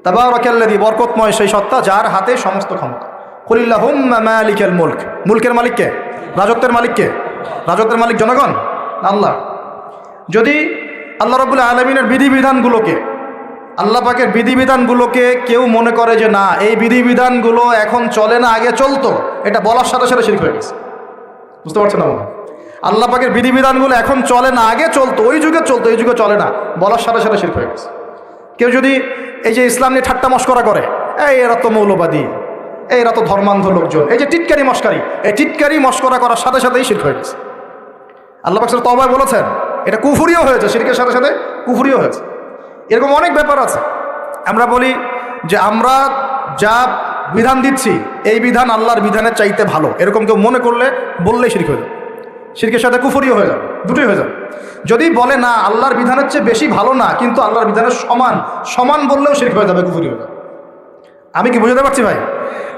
তাবারাকাল্লাযী, বরকতময় সেই সত্তা যার হাতে সমস্ত ক্ষমতা। কুলিল্লাহুম্মা মালিকাল মুলক, মুলকের মালিক কে? রাজত্বের মালিক কে? রাজত্বের মালিক জনগণ, আল্লাহ। যদি আল্লাহ রাব্বুল আলামিনের বিধিবিধানগুলোকে, আল্লাহ পাকের বিধিবিধানগুলোকে কেউ মনে করে যে না এই বিধিবিধানগুলো এখন চলে না, আগে চলতো, এটা বলার সাথে সাথে শিরক হয়ে গেছে। বুঝতে পারছেন না মনে? আল্লাহ পাকের বিধিবিধানগুলো এখন চলে না, আগে চলতো, ওই যুগে চলতো, এই যুগে চলে না, বলার সাথে সাথে শিরক হয়ে গেছে। কেউ যদি এই যে ইসলাম নিয়ে ঠাট্টা মশকরা করে, এই এরা তো মৌলবাদী, এরা তো ধর্মান্ধ লোকজন, এই যে টিটকারি মস্কারি, এই টিটকারি মস্করা করার সাথে সাথেই শিরক হয়ে গেছে। আল্লাহ পাক সূরা তওবায় বলেছেন এটা কুফরিও হয়েছে, শিরকের সাথে সাথে কুফরিও হয়েছে। এরকম অনেক ব্যাপার আছে। আমরা বলি যে আমরা যা বিধান দিচ্ছি এই বিধান আল্লাহর বিধানের চাইতে ভালো, এরকম কেউ মনে করলে বললেই শিরক হয়ে যাবে। শিরকের সাথে কুফরিও হয়ে যাবে, দুটোই হয়ে যাবে। যদি বলে না আল্লাহর বিধানের চেয়ে বেশি ভালো না, কিন্তু আল্লাহর বিধানের সমান, সমান বললেও শিরক হয়ে যাবে, কুফরি হয়ে যাবে। আমি কি বুঝতে পারছি ভাই?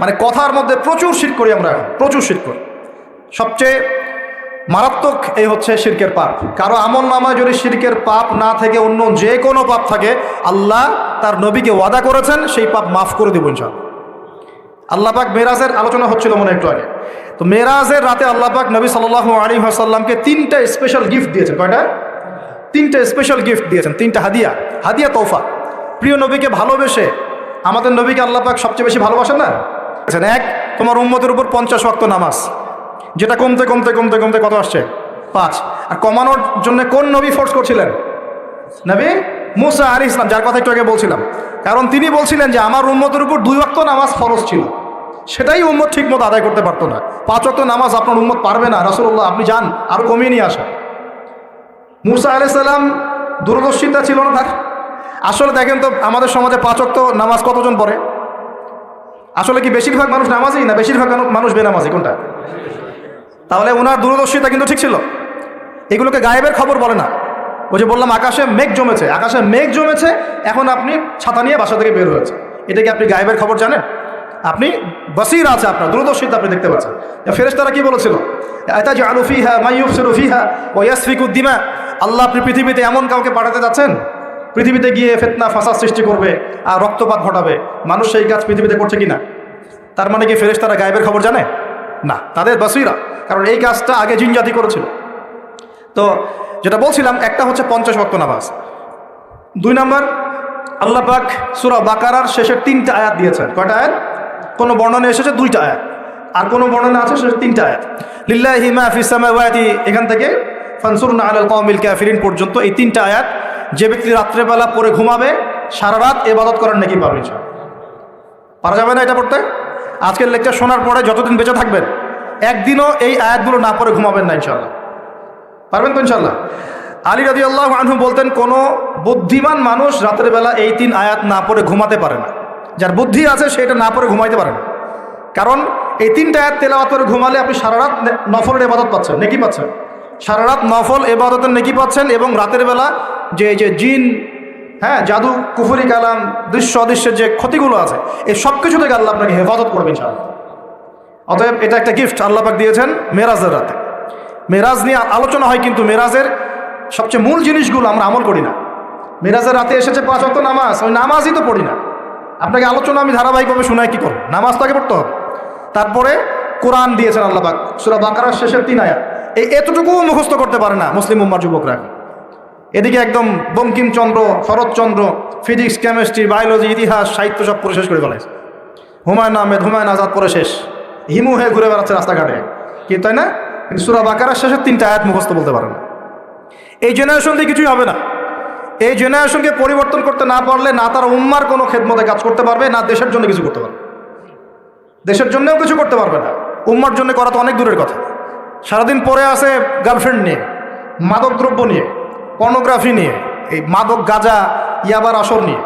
মানে কথার মধ্যে প্রচুর শিরক করি আমরা, এখন প্রচুর শিরক করি। সবচেয়ে মারাত্মক এই হচ্ছে শিরকের পাপ। কারো আমল নামায় যদি শিরকের পাপ না থেকে অন্য যে কোনো পাপ থাকে, আল্লাহ তার নবীকে ওয়াদা করেছেন সেই পাপ মাফ করে দেব ইনশাআল্লাহ। আল্লাহ পাক মেরাজের আলোচনা হচ্ছিল মনে একটু আগে, তো মেরাজের রাতে আল্লাহ পাক নবী সাল্লাল্লাহু আলাইহি ওয়াসাল্লামকে 3টা স্পেশাল গিফট দিয়েছেন। কয়টা? 3টা স্পেশাল গিফট দিয়েছেন, 3টা হাদিয়া তোফা। প্রিয় নবীকে ভালোবেসে, আমাদের নবীকে আল্লাহ পাক সবচেয়ে বেশি ভালোবাসেন না? এক, তোমার উম্মতের উপর 50 ওয়াক্ত নামাজ, যেটা কমতে কমতে কমতে কমতে কত আসছে? 5। আর কমানোর জন্য কোন নবী ফোর্স করছিলেন? নবী মুসা আলাইহিস সালাম, যার কথা একটু আগে বলছিলাম। কারণ তিনি বলছিলেন যে আমার উম্মতের উপর 2 ওয়াক্ত নামাজ ফরজ ছিল, সেটাই উম্মত ঠিক মতো আদায় করতে পারতো না। 5 ওয়াক্ত নামাজ আপনার উম্মত পারবে না, রাসূলুল্লাহ আপনি যান আরো কমিয়ে নিয়ে আসেন। মুসা আলাইহিস সালাম দূরদর্শিতা ছিল না তার? আসলে দেখেন তো আমাদের সমাজে 5 ওয়াক্ত নামাজ কতজন পড়ে? আসলে কি বেশিরভাগ মানুষ নামাজি না বেশিরভাগ মানুষ বেনামাজি, কোনটা? তাহলে ওনার দূরদর্শিতা কিন্তু ঠিক ছিল। এগুলোকে গায়েবের খবর বলে না। ওই যে বললাম আকাশে মেঘ জমেছে, আকাশে মেঘ জমেছে, এখন আপনি ছাতা নিয়ে বাসা থেকে বের হয়েছে, এটা কি আপনি গায়েবের খবর জানেন? আপনি বসির আছে, আপনার দূরদর্শিতা আপনি দেখতে পাচ্ছেন। ফেরেশতারা কি বলেছিল? আতাজআলু ফিহা মান ইউফসিরু ফিহা ওয়া ইয়াসফিকু দিমা। আল্লাহ আপনি পৃথিবীতে এমন কাউকে পাঠাতে যাচ্ছেন, পৃথিবীতে গিয়ে ফিতনা ফাসাদ সৃষ্টি করবে আর রক্তপাত ঘটাবে। মানুষ সেই কাজ পৃথিবীতে করছে কিনা? তার মানে কি ফেরেশতারা গায়েবের খবর জানে না? তাদের বসিরা, কারণ এই কাজটা আগে জিন জাতি করেছিল। তো যেটা বলছিলাম, একটা হচ্ছে 50 ওয়াক্ত নামাজ। 2 নম্বর, আল্লাহ পাক সূরা বাকারার শেষের 3টা আয়াত দিয়েছেন। কয়টা আয়াত? কোনো বর্ণনা এসেছে 2টা আয়াত, আর কোনো বর্ণনা আছে শেষের 3টা আয়াত। লিল্লাহি মা ফিস সামাওয়াতি, এখান থেকে ফানসুরনা আলাল কওমিল কাফিরিন পর্যন্ত এই 3টা আয়াত যে ব্যক্তি রাত্রেবেলা পড়ে ঘুমাবে, সারা রাত ইবাদত করার নেকি পাবে ইনশাআল্লাহ। পারা যাবে না এটা পড়তে? আজকের লেকচার শোনার পরে যতদিন বেঁচে থাকবেন, একদিনও এই আয়াতগুলো না পড়ে ঘুমাবেন না ইনশাআল্লাহ। পারবেন তো ইনশাআল্লাহ? আলী রাদিয়াল্লাহু আনহু বলতেন, কোনো বুদ্ধিমান মানুষ রাতের বেলা এই 3 আয়াত না পড়ে ঘুমাতে পারে না। যার বুদ্ধি আছে সেটা না পড়ে ঘুমাইতে পারে না। কারণ এই 3টা আয়াত তেলাওয়াত করে ঘুমালে আপনি সারা রাত নফলের ইবাদত পাচ্ছেন, নেকি পাচ্ছেন। সারা রাত নফল ইবাদতের নেকি পাচ্ছেন, এবং রাতের বেলা যে জিন, হ্যাঁ, জাদু, কুফরি কালাম, দৃশ্য অদৃশ্যের যে ক্ষতিগুলো আছে, এই সব কিছু থেকে আল্লাহ আপনাকে হেফাজত করবে ইনশাআল্লাহ। অতএব এটা একটা গিফট আল্লাহ পাক দিয়েছেন মেরাজের রাতে। মেরাজ নিয়ে আলোচনা হয়, কিন্তু মেরাজের সবচেয়ে মূল জিনিসগুলো আমরা আমল করি না। মেরাজের রাতে এসেছে 5 ওয়াক্ত নামাজ, ওই নামাজই তো পড়ি না। আপনাকে আলোচনা আমি ধারাবাহিকভাবে শোনাই, কি করব? নামাজ তো আগে পড়তে হবে। তারপরে কোরআন দিয়েছেন আল্লাহ পাক, সূরা বাকারার শেষের 3 আয়াত। এতটুকু মুখস্থ করতে পারে না মুসলিম উম্মার যুবকরা। এদিকে একদম Bankimchandra, Sharatchandra, physics, chemistry, biology, ইতিহাস, সাহিত্য সব পড়ে শেষ করে ফেলেছে। হুমায়ুন আহমেদ, হুমায়ুন আজাদ পড়ে শেষ, হিমু হয়ে ঘুরে বেড়াচ্ছে রাস্তাঘাটে, কি তাই না? কিন্তু সূরা বাকারার শেষের 3টা আয়াত মুখস্থ বলতে পারে না। এই জেনারেশন দিয়ে কিছুই হবে না। এই জেনারেশনকে পরিবর্তন করতে না পারলে, না তারা উম্মার কোনো খেদমতে কাজ করতে পারবে, না দেশের জন্য কিছু করতে পারবে। দেশের জন্যও কিছু করতে পারবে না, উম্মার জন্য করা তো অনেক দূরের কথা। সারাদিন পরে আসে গার্লফ্রেন্ড নিয়ে, মাদক দ্রব্য নিয়ে, পর্নোগ্রাফি নিয়ে, এই মাদক, গাঁজা, ইয়াবার আসর নিয়ে।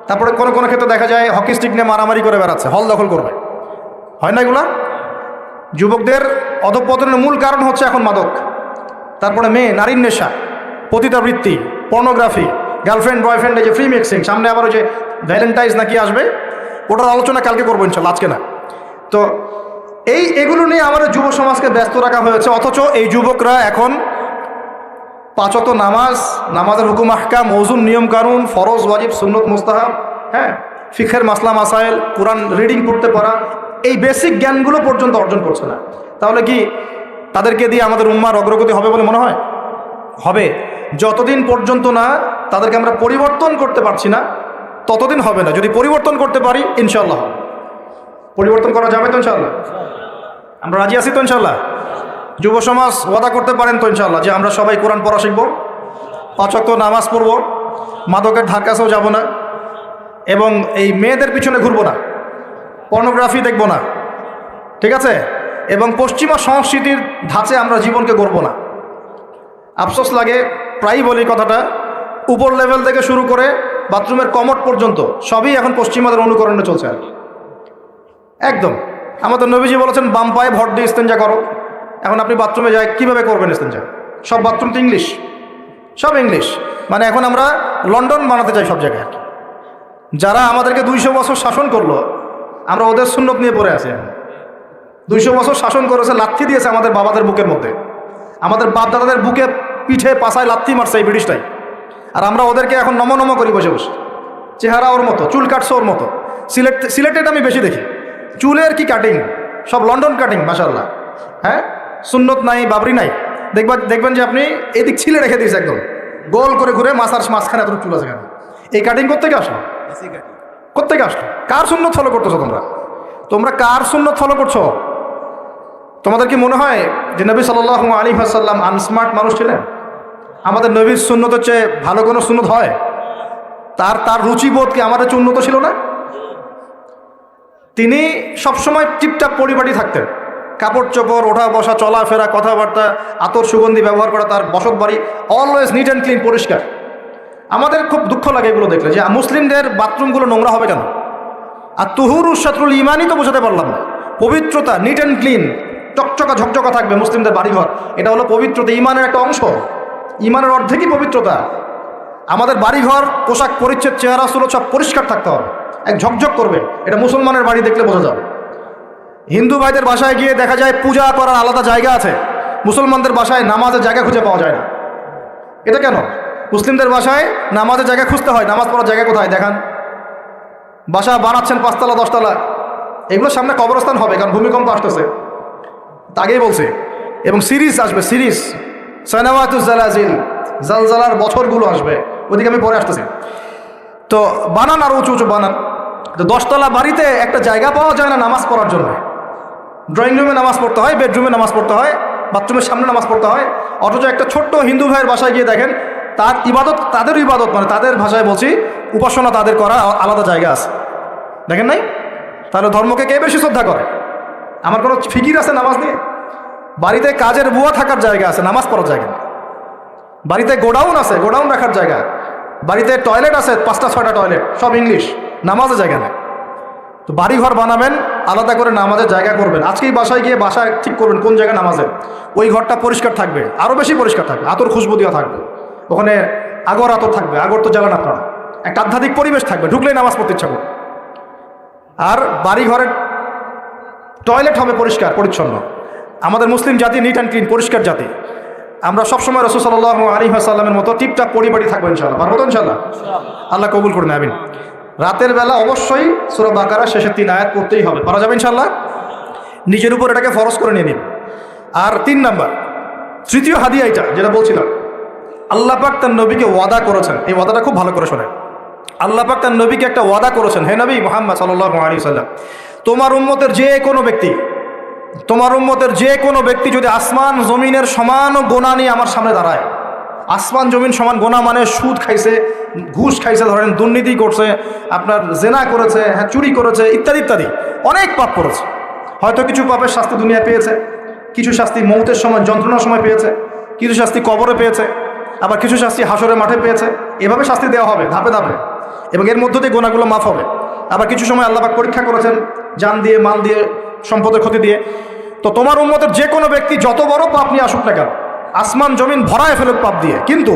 তারপরে কোনো কোনো ক্ষেত্রে দেখা যায় হকি স্টিক নিয়ে মারামারি করে বেড়াচ্ছে, হল দখল করবে। হয় না এগুলা? যুবকদের অধঃপতনের মূল কারণ হচ্ছে এখন মাদক, তারপরে মেয়ে, নারীর নেশা, পতিতাবৃত্তি, পর্নোগ্রাফি, গার্লফ্রেন্ড বয়ফ্রেন্ডে যে ফ্রি মিক্সিং, সামনে আবার ওই যে ভ্যালেন্টাইন্স নাকি আসবে, ওটার আলোচনা কালকে করবো ইনশাল্লাহ, আজকে না। তো এগুলো নিয়ে আমাদের যুব সমাজকে ব্যস্ত রাখা হয়েছে, অথচ এই যুবকরা এখন 5 ওয়াক্ত নামাজ, নামাজের হুকুম আহকাম, ওযুর নিয়ম কানুন, ফরজ, ওয়াজিব, সুন্নত, মুস্তাহাব, হ্যাঁ, ফিকহের মাসলা মাসাইল, কোরআন রিডিং পড়তে পারা, এই বেসিক জ্ঞানগুলো পর্যন্ত অর্জন করছে না। তাহলে কি তাদেরকে দিয়ে আমাদের উম্মার অগ্রগতি হবে বলে মনে হয়? হবে। যতদিন পর্যন্ত না তাদেরকে আমরা পরিবর্তন করতে পারছি না, ততদিন হবে না। যদি পরিবর্তন করতে পারি ইনশাআল্লাহ হবে। পরিবর্তন করা যাবে তো ইনশাআল্লাহ? আমরা রাজি আছি তো ইনশাআল্লাহ? যুব সমাজ ওয়াদা করতে পারেন তো ইনশাআল্লাহ যে আমরা সবাই কোরআন পড়া শিখব, 5 ওয়াক্ত নামাজ পড়ব, মাদকের ধার কাছেও যাব না, এবং এই মেয়েদের পিছনে ঘুরবো না, পর্নোগ্রাফি দেখব না, ঠিক আছে? এবং পশ্চিমা সংস্কৃতির ধাঁচে আমরা জীবনকে গড়ব না। আফসোস লাগে, প্রায়ই বলি কথাটা, উপর লেভেল থেকে শুরু করে বাথরুমের কমোড পর্যন্ত সবই এখন পশ্চিমাদের অনুকরণে চলছে আর কি। একদম আমাদের নবীজি বলেছেন, বাম পায়ে ভর দিয়ে ইস্তেঞ্জা করো। এখন আপনি বাথরুমে যাই কীভাবে করবেন ইস্তেঞ্জা? সব বাথরুম তো ইংলিশ, সব ইংলিশ। মানে এখন আমরা লন্ডন বানাতে চাই সব জায়গায়। যারা আমাদেরকে 200 বছর শাসন করলো, আমরা ওদের সুন্নত নিয়ে পড়ে আছি। 200 বছর শাসন করেছে, লাথি দিয়েছে আমাদের বাবাদের বুকের মধ্যে, আমাদের বাপ দাদাদের বুকে পিঠে পাশায় লাথি মারছে এই ব্রিটিশটাই। আর আমরা ওদেরকে এখন নম করি বসে বসে। চেহারা ওর মতো, চুল কাটছে ওর মতো। সিলেটেড আমি বেশি দেখি, চুলের কি কাটিং, সব লন্ডন কাটিং মাশাআল্লাহ। হ্যাঁ, সুন্নত নাই, বাবরি নাই। দেখবেন যে আপনি এদিক ছিলে রেখে দিয়েছে একদম গোল করে ঘুরে, মাঝখানে এত চুল আছে কেন? এই কাটিং কোত্থেকে আসলো? কোত্থেকে আসলো? কার সুন্নত ফলো করতেছো তোমরা? তোমরা কার সুন্নত ফলো করছো? তোমাদের কি মনে হয় যে নবী সাল্লাল্লাহু আলাইহি ওয়াসাল্লাম আনস্মার্ট মানুষ ছিলেন? আমাদের নবীর সুন্নত হচ্ছে ভালো কোনো সুন্নত হয়? তার রুচিবোধ কি আমাদের চেয়ে উন্নত ছিল না? তিনি সবসময় টিপটাপ পরিপাটি থাকতেন। কাপড় চোপড়, ওঠা বসা, চলাফেরা, কথাবার্তা, আতর সুগন্ধি ব্যবহার করা, তার বসত বাড়ি অলওয়েজ নিট অ্যান্ড ক্লিন, পরিষ্কার। আমাদের খুব দুঃখ লাগে এগুলো দেখলে, যে মুসলিমদের বাথরুমগুলো নোংরা হবে কেন? আর তুহুরু শাতরুল ইমানই তো বোঝাতে পারলাম না। পবিত্রতা, নিট অ্যান্ড ক্লিন, চকচকা ঝকঝকা থাকবে মুসলিমদের বাড়িঘর, এটা হলো পবিত্রতা, ইমানের একটা অংশ। ইমানের অর্ধেকই পবিত্রতা। আমাদের বাড়িঘর, পোশাক পরিচ্ছদ, চেহারা সুরত সব পরিষ্কার থাকতে হবে, এক ঝকঝক করবে। এটা মুসলমানের বাড়ি দেখলে বোঝা যাবে। হিন্দু ভাইদের বাসায় গিয়ে দেখা যায় পূজা করার আলাদা জায়গা আছে, মুসলমানদের বাসায় নামাজের জায়গা খুঁজে পাওয়া যায় না। এটা কেন? মুসলিমদের বাসায় নামাজের জায়গা খুঁজতে হয়, নামাজ পড়ার জায়গা কোথায় দেখান? বাসা বানাচ্ছেন 5 তলা 10 তলা, এগুলোর সামনে কবরস্থান হবে, কারণ ভূমিকম্প আসতেছে, আগেই বলছে। এবং সিরিজ আসবে, সিরিজ সানাওয়াতুজ জালাজিল, জালজালার বছরগুলো আসবে, ওদিকে আমি পরে আসতেছি। তো বানান আর উঁচু উঁচু বানান। তো 10 তলা বাড়িতে একটা জায়গা পাওয়া যায় না নামাজ পড়ার জন্য। ড্রয়িং রুমে নামাজ পড়তে হয়, বেডরুমে নামাজ পড়তে হয়, বাথরুমের সামনে নামাজ পড়তে হয়। অথচ একটা ছোট্ট হিন্দু ভাইয়ের বাসায় গিয়ে দেখেন, তার ইবাদত, তাদের ইবাদত মানে তাদের ভাষায় বলছি উপাসনা, তাদের করা আলাদা জায়গা আছে। দেখেন নাই? তাহলে ধর্মকে কে বেশি শ্রদ্ধা করে? আমার কোনো ফিকির আছে নামাজ নিয়ে? বাড়িতে কাজের বুয়া থাকার জায়গা আছে, নামাজ পড়ার জায়গা নেই। বাড়িতে গোডাউন আছে, গোডাউন রাখার জায়গা। বাড়িতে টয়লেট আছে, 5টা 6টা টয়লেট, সব ইংলিশ, নামাজের জায়গা নেই। তো বাড়িঘর বানাবেন, আলাদা করে নামাজের জায়গা করবেন। আজকেই বাসায় গিয়ে বাসায় ঠিক করবেন কোন জায়গায় নামাজের, ওই ঘরটা পরিষ্কার থাকবে, আরও বেশি পরিষ্কার থাকবে, আতর খুশবু দেওয়া থাকবে, ওখানে আগর আতর থাকবে, আগর তো জ্বালান আপনারা, একটা আধ্যাত্মিক পরিবেশ থাকবে, ঢুকলেই নামাজ পড়তে ইচ্ছা করবে। আর বাড়িঘরের টয়লেট হবে পরিষ্কার পরিচ্ছন্ন। আমাদের মুসলিম জাতি নিট অ্যান্ড ক্লিন, পরিষ্কার জাতি। আমরা সবসময় রাসূল সাল্লাল্লাহু আলাইহি ওয়াসাল্লামের মতো টিপটাপ পরিপাটি থাকবো ইনশাআল্লাহ। পারবো তো ইনশাআল্লাহ? আল্লাহ কবুল করুন, আমিন। রাতের বেলা অবশ্যই সূরা বাকারা শেষের 3 আয়াত পড়তেই হবে, পারা যাবে ইনশাআল্লাহ। নিজের উপর এটাকে ফরজ করে নিয়ে নিন। আর 3 নাম্বার, তৃতীয় হাদিয়া, এটা যেটা বলছিলাম, আল্লাহ পাক তার নবীকে ওয়াদা করেছেন। এই ওয়াদাটা খুব ভালো করে শোনেন। আল্লাহ পাক তার নবীকে একটা ওয়াদা করেছেন, হে নবী মুহাম্মদ সাল্লাল্লাহু আলাইহি ওয়াসাল্লাম, তোমার উম্মতের যে কোনো ব্যক্তি যদি আসমান জমিনের সমান গোনা নিয়ে আমার সামনে দাঁড়ায়, আসমান জমিন সমান গোনা মানে সুদ খাইছে, ঘুষ খাইছে, ধরেন দুর্নীতি করছে, আপনার জেনা করেছে, হ্যাঁ চুরি করেছে, ইত্যাদি ইত্যাদি, অনেক পাপ করেছে। হয়তো কিছু পাপের শাস্তি দুনিয়া পেয়েছে, কিছু শাস্তি মৌতের সময়, যন্ত্রণার সময় পেয়েছে, কিছু শাস্তি কবরে পেয়েছে, আবার কিছু শাস্তি হাসরের মাঠে পেয়েছে। এভাবে শাস্তি দেওয়া হবে ধাপে ধাপে, এবং এর মধ্য দিয়ে গোনাগুলো মাফ হবে। আবার কিছু সময় আল্লাহ পাক পরীক্ষা করেছেন, জান দিয়ে, মাল দিয়ে, সম্পদের ক্ষতি দিয়ে। তো তোমার উম্মতের যে কোনো ব্যক্তি যত বড় পাপ নিয়ে আসুক না কেন, আসমান জমিন ভরায় ফেলুক পাপ দিয়ে, কিন্তু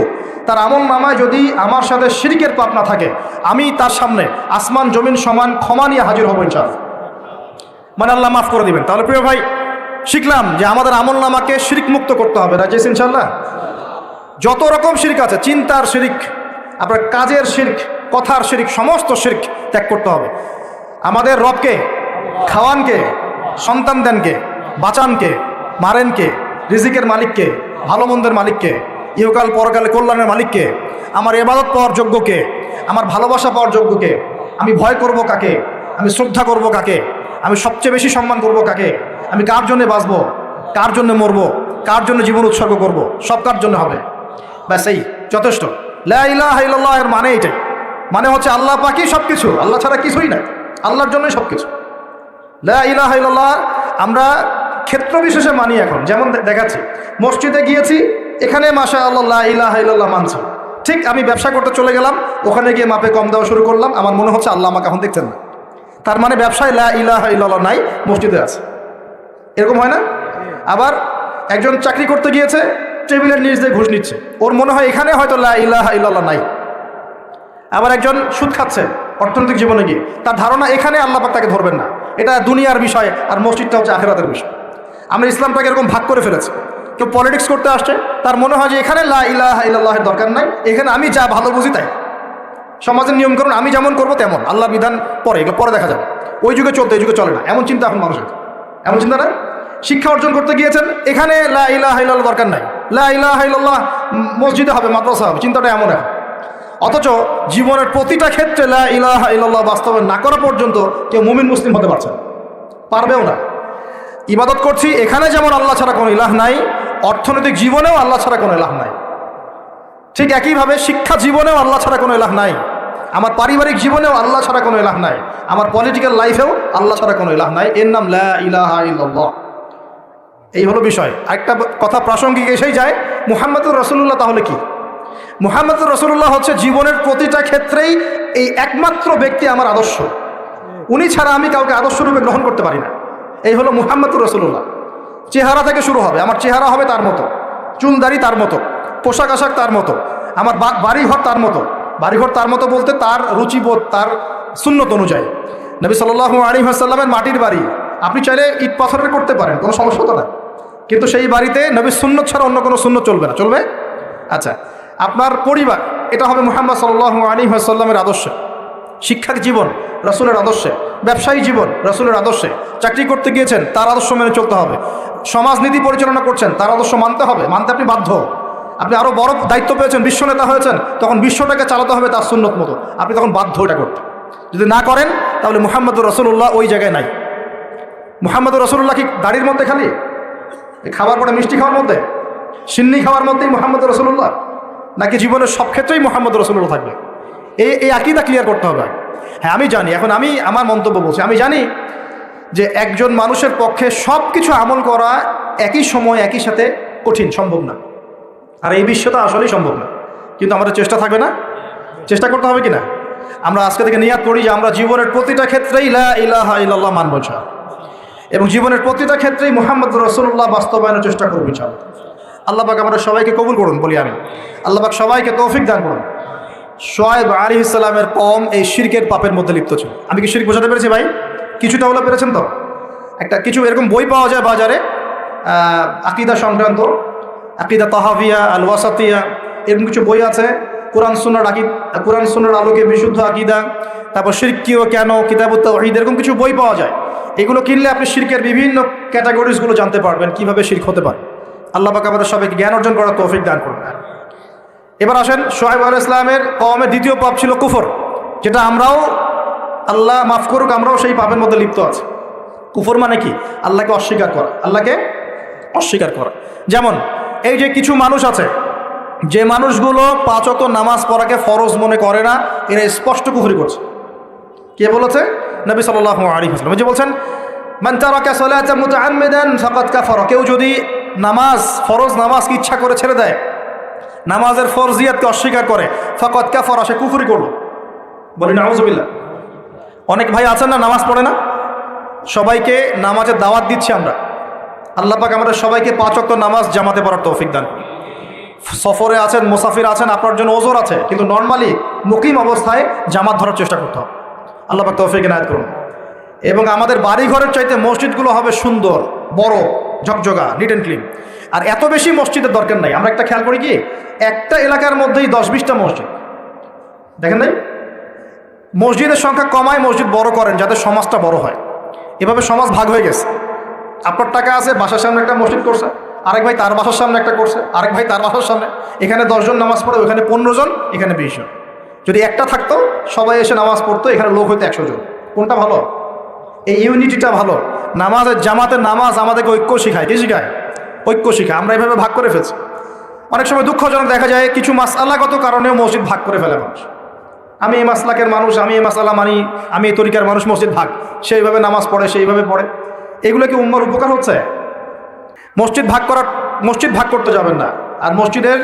তার আমল নামায় যদি আমার সাথে শিরকের পাপ না থাকে, আমি তার সামনে আসমান জমিন সমান ক্ষমা নিয়ে হাজির হব ইনশাআল্লাহ। মানে আল্লাহ মাফ করে দিবেন। তাহলে প্রিয় ভাই, শিখলাম যে আমাদের আমল নামাকে শিরক মুক্ত করতে হবে, রাজি আছেন ইনশাআল্লাহ? যত রকম শিরক আছে, চিন্তার শিরক, আপনার কাজের শিরক, কথার শিরক, সমস্ত শিরক ত্যাগ করতে হবে। আমাদের রবকে, খাওয়ানকে, সন্তান দেনকে, বাঁচানকে, মারেনকে, রিজিকের মালিককে, ভালো মন্দের মালিককে, ইহকাল পরকালে কল্যাণের মালিককে, আমার ইবাদত পাওয়ার যোগ্যকে, আমার ভালোবাসা পাওয়ার যোগ্যকে, আমি ভয় করব কাকে, আমি শ্রদ্ধা করব কাকে, আমি সবচেয়ে বেশি সম্মান করব কাকে, আমি কার জন্য বাঁচবো, কার জন্য মরবো, কার জন্য জীবন উৎসর্গ করব, সব কার জন্য হবে। ব্যাস এই যথেষ্ট। লা ইলাহা ইল্লাল্লাহ এর মানে এইটাই, মানে হচ্ছে আল্লাহ পাকই সব কিছু, আল্লাহ ছাড়া কিছুই নাই, আল্লাহর জন্যই সব কিছু। লা ইলাহা ইল্লাল্লাহ আমরা ক্ষেত্র বিশেষে মানি। এখন যেমন দেখাচ্ছি, মসজিদে গিয়েছি, এখানে মাশাআল্লাহ লা ইলাহা ইল্লাল্লাহ মানছি, ঠিক আমি ব্যবসা করতে চলে গেলাম, ওখানে গিয়ে মাপে কম দেওয়া শুরু করলাম, আমার মনে হচ্ছে আল্লাহ আমাকে এখন দেখছেন না, তার মানে ব্যবসায় লা ইলাহা ইল্লাল্লাহ নাই, মসজিদে আছে। এরকম হয় না? আবার একজন চাকরি করতে গিয়েছে, টেবিলের নিচ দিয়ে ঘুষ নিচ্ছে, ওর মনে হয় এখানে হয়তো লা ইলাহা ইল্লাল্লাহ নাই। আবার একজন সুদ খাচ্ছে অর্থনৈতিক জীবনে গিয়ে, তার ধারণা এখানে আল্লাহ পাক তাকে ধরবেন না, এটা দুনিয়ার বিষয়, আর মসজিদটা হচ্ছে আখিরাতের বিষয়। আমরা ইসলামটাকে এরকম ভাগ করে ফেলেছি। কেউ পলিটিক্স করতে আসছে, তার মনে হয় যে এখানে লা ইলাহা ইল্লাল্লাহের দরকার নাই, এখানে আমি যা ভালো বুঝি তাই, সমাজের নিয়মকানুন আমি যেমন করবো তেমন, আল্লাহর বিধান পরে, এগুলো পরে দেখা যাবে, ওই যুগে চলতে এই যুগে চলে না, এমন চিন্তা এখন মানুষের। এমন চিন্তা না। শিক্ষা অর্জন করতে গিয়েছেন, এখানে লা ইলাহা ইল্লাল্লাহ দরকার নাই, লা ইলাহা ইল্লাল্লাহ মসজিদে হবে, মাদ্রাসা হবে, চিন্তাটা এমন এখন। অথচ জীবনের প্রতিটা ক্ষেত্রে লা ইলাহা ইল্লাল্লাহ বাস্তবায়ন না করা পর্যন্ত কেউ মুমিন মুসলিম হতে পারছে না, পারবেও না। ইবাদত করছি, এখানে যেমন আল্লাহ ছাড়া কোনো ইলাহ নাই, অর্থনৈতিক জীবনেও আল্লাহ ছাড়া কোনো ইলাহ নাই। ঠিক একইভাবে শিক্ষা জীবনেও আল্লাহ ছাড়া কোনো ইলাহ নাই, আমার পারিবারিক জীবনেও আল্লাহ ছাড়া কোনো ইলাহ নাই, আমার পলিটিক্যাল লাইফেও আল্লাহ ছাড়া কোনো ইলাহ নাই। এর নাম লা ইলাহা ইল্লাল্লাহ। এই হলো বিষয়। আরেকটা কথা প্রাসঙ্গিক এসেই যায়, মুহাম্মদুর রাসূলুল্লাহ তাহলে কি? মুহাম্মদুর রাসূলুল্লাহ হচ্ছে জীবনের প্রতিটা ক্ষেত্রেই এই একমাত্র ব্যক্তি আমার আদর্শ, উনি ছাড়া আমি কাউকে আদর্শরূপে গ্রহণ করতে পারি না। এই হলো মুহাম্মদুর রাসূলুল্লাহ। চেহারা থেকে শুরু হবে, আমার চেহারা হবে তার মতো, চুলদাড়ি তার মতো, পোশাক আশাক তার মতো, আমার বাড়িঘর তার মতো। বাড়িঘর তার মতো বলতে তার রুচিবোধ, তার সুন্নত অনুযায়ী। নবী সাল্লাল্লাহু আলাইহি ওয়াসাল্লামের মাটির বাড়ি, আপনি চাইলে ইট পাথরের করতে পারেন, কোনো সমস্যা তো না, কিন্তু সেই বাড়িতে নবীর সুন্নত ছাড়া অন্য কোনো সুন্নত চলবে না। চলবে? আচ্ছা, আপনার পরিবার, এটা হবে মুহাম্মদ সাল্লাল্লাহু আলাইহি ওয়াসাল্লামের আদর্শে। শিক্ষার জীবন রাসূলের আদর্শে, ব্যবসায়ী জীবন রাসূলের আদর্শে, চাকরি করতে গিয়েছেন তার আদর্শ মেনে চলতে হবে, সমাজনীতি পরিচালনা করছেন তার আদর্শ মানতে হবে, মানতে আপনি বাধ্য। আপনি আরও বড় দায়িত্ব পেয়েছেন, বিশ্ব নেতা হয়েছেন, তখন বিশ্বটাকে চালাতে হবে তার সুন্নত মতো, আপনি তখন বাধ্য এটা করতে। যদি না করেন তাহলে মুহাম্মদুর রাসূলুল্লাহ ওই জায়গায় নাই। মুহাম্মদুর রাসূলুল্লাহ কি দাড়ির মধ্যে খালি, খাবার পরে মিষ্টি খাওয়ার মধ্যে, সিন্নি খাওয়ার মধ্যেই মুহাম্মদুর রাসূলুল্লাহ, নাকি জীবনের সব ক্ষেত্রেই মুহাম্মদুর রাসূলুল্লাহ থাকবে? এই আকীদা ক্লিয়ার করতে হবে। হ্যাঁ, আমি জানি, এখন আমি আমার মন্তব্য বলছি, আমি জানি যে একজন মানুষের পক্ষে সব কিছু আমল করা একই সময় একই সাথে কঠিন, সম্ভব না। আর এই বিশ্বটা আসলেই সম্ভব না, কিন্তু আমাদের চেষ্টা থাকবে না? চেষ্টা করতে হবে কি না? আমরা আজকে থেকে নিয়াত করি যে আমরা জীবনের প্রতিটা ক্ষেত্রেই লা ইলাহা ইল্লাল্লাহ মানব ইনশাআল্লাহ, এবং জীবনের প্রতিটা ক্ষেত্রেই মুহাম্মদুর রাসূলুল্লাহ বাস্তবায়নের চেষ্টা করব ইনশাআল্লাহ। আল্লাহ পাক আমাদের সবাইকে কবুল করুন, বলি আমি। আল্লাহ পাক সবাইকে তৌফিক দান করুন। শুআয়ব আলাইহিস সালামের কওম এই শিরকের পাপের মধ্যে লিপ্ত ছিল। আমি কি শিরক বোঝাতে পেরেছি ভাই? কিছুটা হলে পেরেছেন তো? একটা কিছু এরকম বই পাওয়া যায় বাজারে, আকীদা সংক্রান্ত, আকীদা তাহাবিয়া, আল ওয়াসাতিয়া, এরকম কিছু বই আছে। কোরআন সুন্নাহর আলোকে বিশুদ্ধ আকীদা, তারপর শিরক কি ও কেন, কিতাবুত তাওহীদ, এরকম কিছু বই পাওয়া যায়। এগুলো কিনলে আপনি শিরকের বিভিন্ন ক্যাটাগরিজগুলো জানতে পারবেন, কিভাবে শিরক হতে পারে। আল্লাহ পাক আমাদের সবাইকে জ্ঞান অর্জন করার তৌফিক দান করুন। এবার আসেন, শুআয়ব আলাইহিস সালামের কওমের দ্বিতীয় পাপ ছিল কুফর, যেটা আমরাও, আল্লাহ মাফ করুক, আমরাও সেই পাপের মধ্যে লিপ্ত আছি। কুফর মানে কি? আল্লাহকে অস্বীকার করা, আল্লাহকে অস্বীকার করা। যেমন এই যে কিছু মানুষ আছে, যে মানুষগুলো 5 ওয়াক্ত নামাজ পড়াকে ফরজ মনে করে না, এরা স্পষ্ট কুফরি করছে। কে বলেছে? নবী সাল্লাল্লাহু আলাইহি ওয়াসাল্লাম। যে বলছেন, মান তারাকা সালাতান মুতাআম্মিদান ফাকাদ কাফারা, কেউ যদি নামাজ, ফরজ নামাজকে ইচ্ছা করে ছেড়ে দেয়, নামাজের ফরজিয়াতকে অস্বীকার করে, ফাকাদ কাফারা, সে কুফরি করলো। বলি নাউযুবিল্লাহ। অনেক ভাই আছেন না, নামাজ পড়ে না, সবাইকে নামাজের দাওয়াত দিচ্ছি আমরা। আল্লাহ পাক আমাদের সবাইকে 5 ওয়াক্ত নামাজ জামাতে পড়ার তৌফিক দান। সফরে আছেন, মুসাফির আছেন, আপনার জন্য ওজর আছে, কিন্তু নর্মালি মুকিম অবস্থায় জামাত ধরার চেষ্টা করতে হবে। আল্লাহ পাক তৌফিক এনায়েত করুন। এবং আমাদের বাড়ি ঘরের চাইতে মসজিদগুলো হবে সুন্দর, বড়, ঝকঝকা, নিট অ্যান্ড ক্লিন। আর এত বেশি মসজিদের দরকার নাই। আমরা একটা খেয়াল করি কি, একটা এলাকার মধ্যেই 10-20টা মসজিদ, দেখেন নাই? মসজিদের সংখ্যা কমায়, মসজিদ বড় করেন, যাতে সমাজটা বড় হয়। এভাবে সমাজ ভাগ হয়ে গেছে। আপনার টাকা আছে, বাসার সামনে একটা মসজিদ করছে, আরেক ভাই তার বাসার সামনে একটা করছে, আরেক ভাই তার বাসার সামনে, এখানে 10 জন নামাজ পড়ে, ওখানে 15 জন, এখানে 20 জন। যদি একটা থাকতো, সবাই এসে নামাজ পড়তো, এখানে লোক হইতো 100 জন। কোনটা ভালো? এই ইউনিটিটা ভালো। নামাজের জামাতের নামাজ আমাদেরকে ঐক্য শিখায়। কি শিখায়? ঐক্য শিখায়। আমরা এভাবে ভাগ করে ফেলছি। অনেক সময় দুঃখজনক দেখা যায়, কিছু মাসআলাগত কারণেও মসজিদ ভাগ করে ফেলে মানুষ। আমি এই মাসলাকের মানুষ, আমি এই মাসআলা মানি, আমি এই তরিকার মানুষ, মসজিদ ভাগ, সেইভাবে নামাজ পড়ে, সেইভাবে পড়ে। এগুলো কি উম্মার উপকার হচ্ছে? মসজিদ ভাগ করতে যাবেন না। আর মসজিদের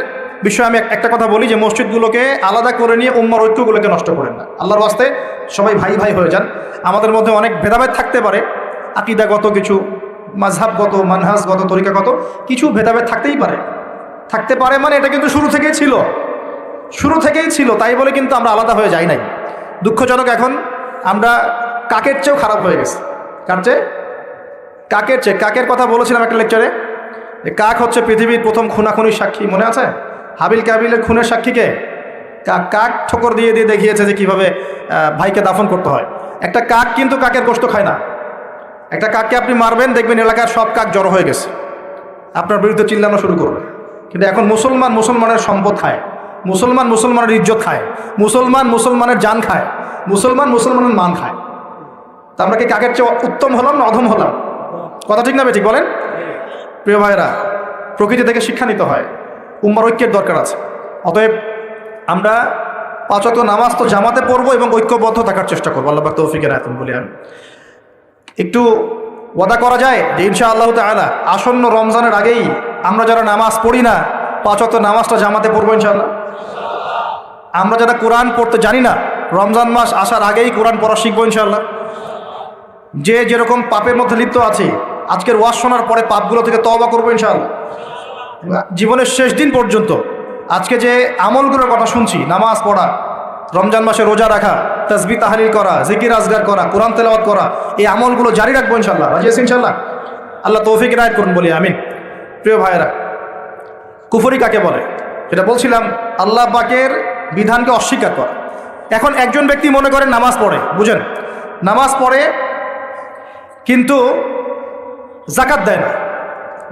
বিষয়ে আমি একটা কথা বলি, যে মসজিদগুলোকে আলাদা করে নিয়ে উম্মার ঐক্যগুলোকে নষ্ট করেন না। আল্লাহর ওয়াস্তে সবাই ভাই ভাই হয়ে যান। আমাদের মধ্যে অনেক ভেদাভেদ থাকতে পারে, আকীদাগত কিছু মাযহাবগত, মানহাজগত, তরিকাগত কিছু ভেদাভেদ থাকতে পারে মানে এটা কিন্তু শুরু থেকেই ছিল, তাই বলে কিন্তু আমরা আলাদা হয়ে যাই নাই। দুঃখজনক এখন আমরা কাকের চেয়েও খারাপ হয়ে গেছে। কাকের কথা বলেছিলাম একটা লেকচারে। কাক হচ্ছে পৃথিবীর প্রথম খুনাখুনির সাক্ষী, মনে আছে? হাবিল কাবিলের খুনের সাক্ষীকে কাক ঠোকর দিয়ে দেখিয়েছে যে কীভাবে ভাইকে দাফন করতে হয়। একটা কাক কিন্তু কাকের গোশত খায় না। একটা কাককে আপনি মারবেন, দেখবেন এলাকার সব কাক জড়ো হয়ে গেছে, আপনার বিরুদ্ধে চিল্লানো শুরু করবে। কিন্তু এখন মুসলমানের সম্পদ খায়, মুসলমানের ইজ্জত খায়, মুসলমানের জান খায়, মুসলমানের মান খায়। তা আমরা কি কাকের চেয়ে উত্তম হলাম না অধম হলাম? কথা ঠিক না বেঠিক বলেন? প্রিয় ভাইরা, প্রকৃতি থেকে শিক্ষা নিতে হয়, উম্মার ঐক্যের দরকার আছে। অতএব আমরা 5 ওয়াক্ত নামাজ তো জামাতে পড়বো এবং ঐক্যবদ্ধ থাকার চেষ্টা করবো। আল্লাহ পাক তৌফিক এনায়েত করুন বলি আমি। একটু ওয়াদা করা যায় যে ইনশাআল্লাহ তাআলা আসন্ন রমজানের আগেই আমরা যারা নামাজ পড়ি না 5 ওয়াক্ত নামাজটা জামাতে পড়বো ইনশাআল্লাহ। আমরা যারা কোরআন পড়তে জানি না রমজান মাস আসার আগেই কোরআন পড়া শিখবো ইনশাআল্লাহ। যে যেরকম পাপের মধ্যে লিপ্ত আছে আজকের ওয়াজ শোনার পরে পাপগুলো থেকে তওবা করবো ইনশাআল্লাহ। জীবনের শেষ দিন পর্যন্ত আজকে যে আমলগুলোর কথা শুনছি, নামাজ পড়া, রমজান মাসে রোজা রাখা, তাসবিহ তাহলিল করা, জিকির আজগার করা, কোরআন তেলাওয়াত করা, এই আমলগুলো জারি রাখবো ইনশাআল্লাহ। রাজি আছি ইনশাআল্লাহ? আল্লাহ তৌফিক এনায়েত করুন বলি আমিন। প্রিয় ভাইয়েরা, কুফরি কাকে বলে সেটা বলছিলাম, আল্লাহ পাকের বিধানকে অস্বীকার করা। এখন একজন ব্যক্তি মনে করেন নামাজ পড়ে, বুঝেন, নামাজ পড়ে কিন্তু জাকাত দেয় না।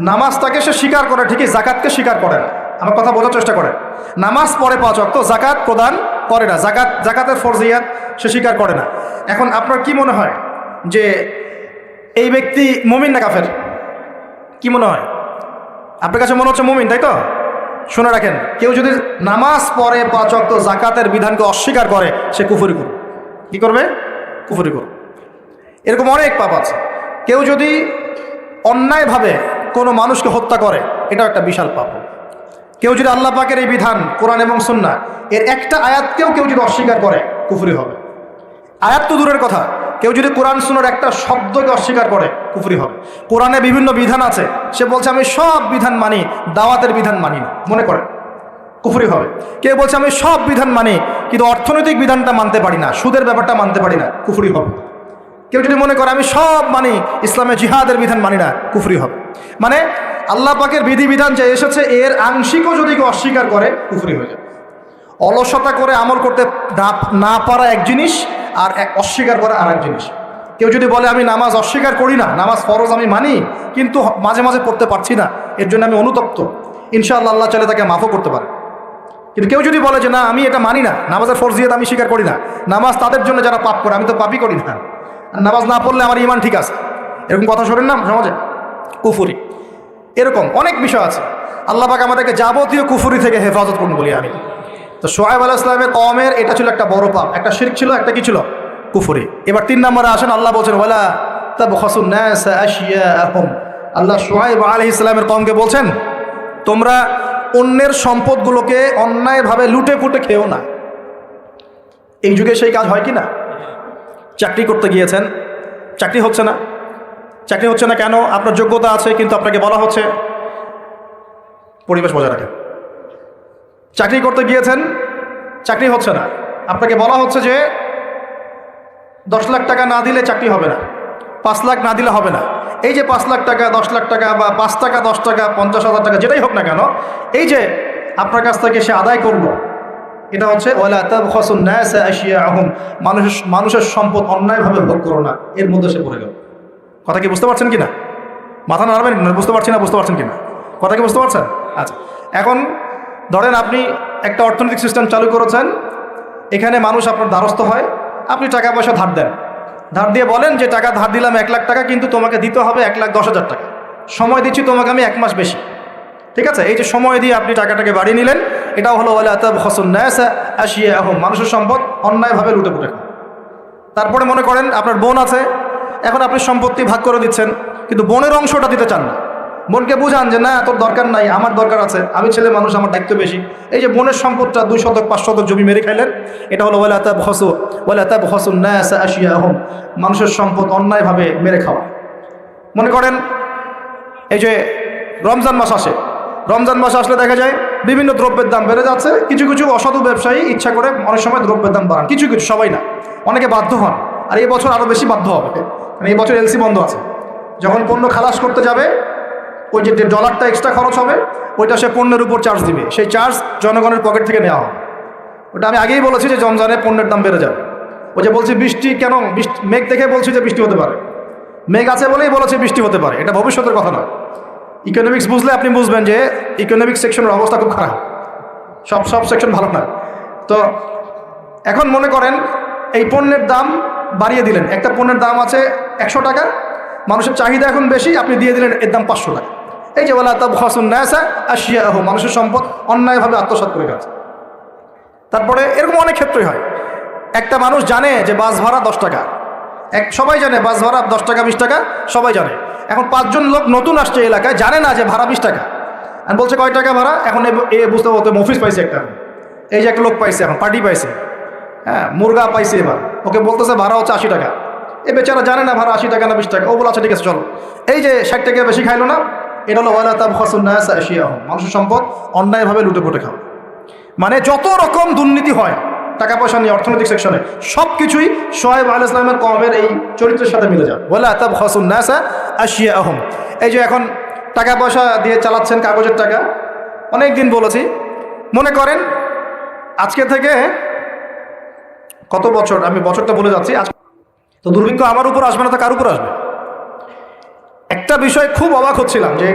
নামাজটাকে সে স্বীকার করে ঠিকই, জাকাতকে স্বীকার করে না। আমার কথা বোঝার চেষ্টা করেন। নামাজ পড়ে 5 ওয়াক্ত, জাকাত প্রদান করে না, জাকাতের ফরজিয়াত সে স্বীকার করে না। এখন আপনার কি মনে হয় যে এই ব্যক্তি মুমিন না কাফের? কি মনে হয় আপনার কাছে? মনে হচ্ছে মুমিন, তাই তো? শুনে রাখেন, কেউ যদি নামাজ পড়ে 5 ওয়াক্ত, জাকাতের বিধানকে অস্বীকার করে, সে কুফরি করবে। কি করবে? কুফরি করবে। এরকম অনেক পাপ আছে। কেউ যদি অন্যায়ভাবে কোনো মানুষকে হত্যা করে, এটাও একটা বিশাল পাপ। কেউ যদি আল্লাহ পাকের এই বিধান কোরআন এবং সুন্নাহ এর একটা আয়াতকেও কেউ যদি অস্বীকার করে, কুফরি হবে। আয়াত তো দূরের কথা, কেউ যদি কোরআন সুন্নাহর একটা শব্দকে অস্বীকার করে, কুফরি হবে। কোরআনে বিভিন্ন বিধান আছে, সে বলছে আমি সব বিধান মানি, দাওয়াতের বিধান মানি না, মনে করে, কুফরি হবে। কেউ বলছে আমি সব বিধান মানি কিন্তু অর্থনৈতিক বিধানটা মানতে পারি না, সুদের ব্যাপারটা মানতে পারি না, কুফরি হবে। কেউ যদি মনে করে আমি সব মানি, ইসলামে জিহাদের বিধান মানি না, কুফরি হবে। মানে আল্লাহ পাকের বিধিবিধান যে এসেছে এর আংশিকও যদি কেউ অস্বীকার করে, কুফরি হয়ে যাবে। অলসতা করে আমল করতে না পারা এক জিনিস, আর অস্বীকার করা আর এক জিনিস। কেউ যদি বলে আমি নামাজ অস্বীকার করি না, নামাজ ফরজ আমি মানি কিন্তু মাঝে মাঝে পড়তে পারছি না, এর জন্য আমি অনুতপ্ত, ইনশাআল্লাহ আল্লাহ চাইলে তাকে মাফও করতে পারে। কিন্তু কেউ যদি বলে যে না আমি এটা মানি না, নামাজের ফরজিয়ত আমি স্বীকার করি না, নামাজ তাদের জন্য যারা পাপ করে, আমি তো পাপই করি না, নামাজ না পড়লে আমার ঈমান ঠিক আছে, এরকম কথা শোনেন না সমাজে? কুফরি। এরকম অনেক বিষয় আছে। আল্লাহ পাক আমাদেরকে যাবতীয় কুফরি থেকে হেফাজত করুন বলি আমি। তো শুআয়ব আলাইহিস সালামের কওমের এটা ছিল একটা বড় পাপ, একটা শিরক ছিল, একটা কি ছিল? কুফরি। এবার 3 নম্বরে আসেন, আল্লাহ বলছেন ওয়ালা তাবখাসুন নাস আশিয়াআহুম। আল্লাহ শুআয়ব আলাইহিস সালামের কওমকে বলছেন তোমরা অন্যের সম্পদগুলোকে অন্যায়ভাবে লুটে ফুটে খেও না। এই যুগে সেই কাজ হয় কি না? চাকরি করতে গিয়েছেন, চাকরি হচ্ছে না। চাকরি হচ্ছে না কেন? আপনার যোগ্যতা আছে কিন্তু আপনাকে বলা হচ্ছে, পরিবেশ বজায় রাখেন। চাকরি করতে গিয়েছেন, চাকরি হচ্ছে না, আপনাকে বলা হচ্ছে যে 10 লাখ টাকা না দিলে চাকরি হবে না, 5 লাখ না দিলে হবে না। এই যে 5 লাখ টাকা, 10 লাখ টাকা বা 5 টাকা, 10 টাকা, 50,000 টাকা, যেটাই হোক না কেন, এই যে আপনার কাছ থেকে সে আদায় করলো, এটা হচ্ছে ওয়ালা তাবখাসুন নাস আশিয়াআহুম, মানুষের সম্পদ অন্যায়ভাবে ভোগ করো না, এর মধ্যে সে পড়ে গেল। কথা কি বুঝতে পারছেন কিনা? মাথা নাড়াবেন, বুঝতে পারছি না, বুঝতে পারছেন কিনা? কথা কি বুঝতে পারছেন? আচ্ছা, এখন ধরেন আপনি একটা অর্থনৈতিক সিস্টেম চালু করেছেন, এখানে মানুষ আপনার দ্বারস্থ হয়, আপনি টাকা পয়সা ধার দেন, ধার দিয়ে বলেন যে টাকা ধার দিলাম 1 লাখ টাকা, কিন্তু তোমাকে দিতে হবে 1,10,000 টাকা, সময় দিচ্ছি তোমাকে আমি 1 মাস বেশি। ঠিক আছে, এই যে সময় দিয়ে আপনি টাকাটাকে বাড়িয়ে নিলেন, এটাও হলো ওয়ালা তাবখাসুন নাস আশিয়াআহুম, মানুষের সম্পদ অন্যায়ভাবে লুটে পুটে খাওয়া। তারপরে মনে করেন আপনার বোন আছে, এখন আপনি সম্পত্তি ভাগ করে দিচ্ছেন কিন্তু বোনের অংশটা দিতে চান না। বোনকে বুঝান যে না তোর দরকার নাই, আমার দরকার আছে, আমি ছেলে মানুষ, আমার দায়িত্ব বেশি। এই যে বোনের সম্পদটা 2 শতক 5 শতক জমি মেরে খাইলেন, এটা হলো ওয়ালা তাবখাসুন নাস আশিয়াআহুম, মানুষের সম্পদ অন্যায়ভাবে মেরে খাওয়া। মনে করেন এই যে রমজান মাস আসে, রমজান মাস আসলে দেখা যায় বিভিন্ন দ্রব্যের দাম বেড়ে যাচ্ছে। কিছু কিছু অসাধু ব্যবসায়ী ইচ্ছা করে অনেক সময় দ্রব্যের দাম বাড়ান, কিছু কিছু, সবাই না, অনেকে বাধ্য হন। আর এই বছর আরও বেশি বাধ্য হবে, কারণ এই বছর এলসি বন্ধ আছে। যখন পণ্য খালাস করতে যাবে, ওই যে ডলারটা এক্সট্রা খরচ হবে, ওইটা সে পণ্যের উপর চার্জ দিবে, সেই চার্জ জনগণের পকেট থেকে নেওয়া হবে। ওটা আমি আগেই বলেছি যে রমজানে পণ্যের দাম বেড়ে যাবে। ওই যে বলছি বৃষ্টি কেন, মেঘ দেখে বলছি যে বৃষ্টি হতে পারে, মেঘ আছে বলেই বলেছে বৃষ্টি হতে পারে, এটা ভবিষ্যতের কথা নয়। ইকোনমিক্স বুঝলে আপনি বুঝবেন যে ইকোনমিক্স সেকশনের অবস্থা খুব খারাপ, সব সেকশন ভালো না। তো এখন মনে করেন এই পণ্যের দাম বাড়িয়ে দিলেন, একটা পণ্যের দাম আছে 100 টাকা, মানুষের চাহিদা এখন বেশি, আপনি দিয়ে দিলেন এর দাম 500 টাকা। এই যে বলা তাবখাসুন নাসা আশিয়াহুম, মানুষের সম্পদ অন্যায়ভাবে আত্মসাৎ করে গেছে। তারপরে এরকম অনেক ক্ষেত্রই হয়, একটা মানুষ জানে যে বাস ভাড়া 10 টাকা, সবাই জানে বাস ভাড়া 10 টাকা 20 টাকা, সবাই জানে। এখন 5 জন লোক নতুন আসছে এলাকায়, জানে না যে ভাড়া 20 টাকা, আর বলছে কয় টাকা ভাড়া। এখন এ বুঝতে বলতে মফিস পাইছে একটা, এই যে একটা লোক পাইছে, এখন পার্টি পাইছে, হ্যাঁ মুরগা পাইছে, এবার ওকে বলতেছে ভাড়া হচ্ছে 80 টাকা। এই বেচারা জানে না ভাড়া 80 টাকা না 20 টাকা, ও বলে আচ্ছা ঠিক আছে চলো। এই যে 60 টাকা বেশি খাইলো না, এটা হলো ওয়ালা তাবখাসুন নাসা আশিয়াহুম, মানুষের সম্পদ অন্যায়ভাবে লুটে পুটে খাওয়া। মানে যত রকম দুর্নীতি হয় টাকা পয়সা নিয়ে অর্থনৈতিক সেকশনে, সব কিছুই শুআয়ব আলাইহিস সালামের কওমের এই চরিত্রের সাথে মিলে যায়। ওয়ালা তাবখাসুন নাসা আশিয়াহুম। এই যে এখন টাকা পয়সা দিয়ে চালাচ্ছেন, কাগজের টাকা, অনেক দিন বলেছি, মনে করেন আজকে থেকে কত বছর, আমি বছরটা বলে যাচ্ছি, তো দুর্ভিক্ষ আমার উপর আসবে না তো কার উপর আসবে। একটা বিষয় খুব অবাক হচ্ছিলাম যে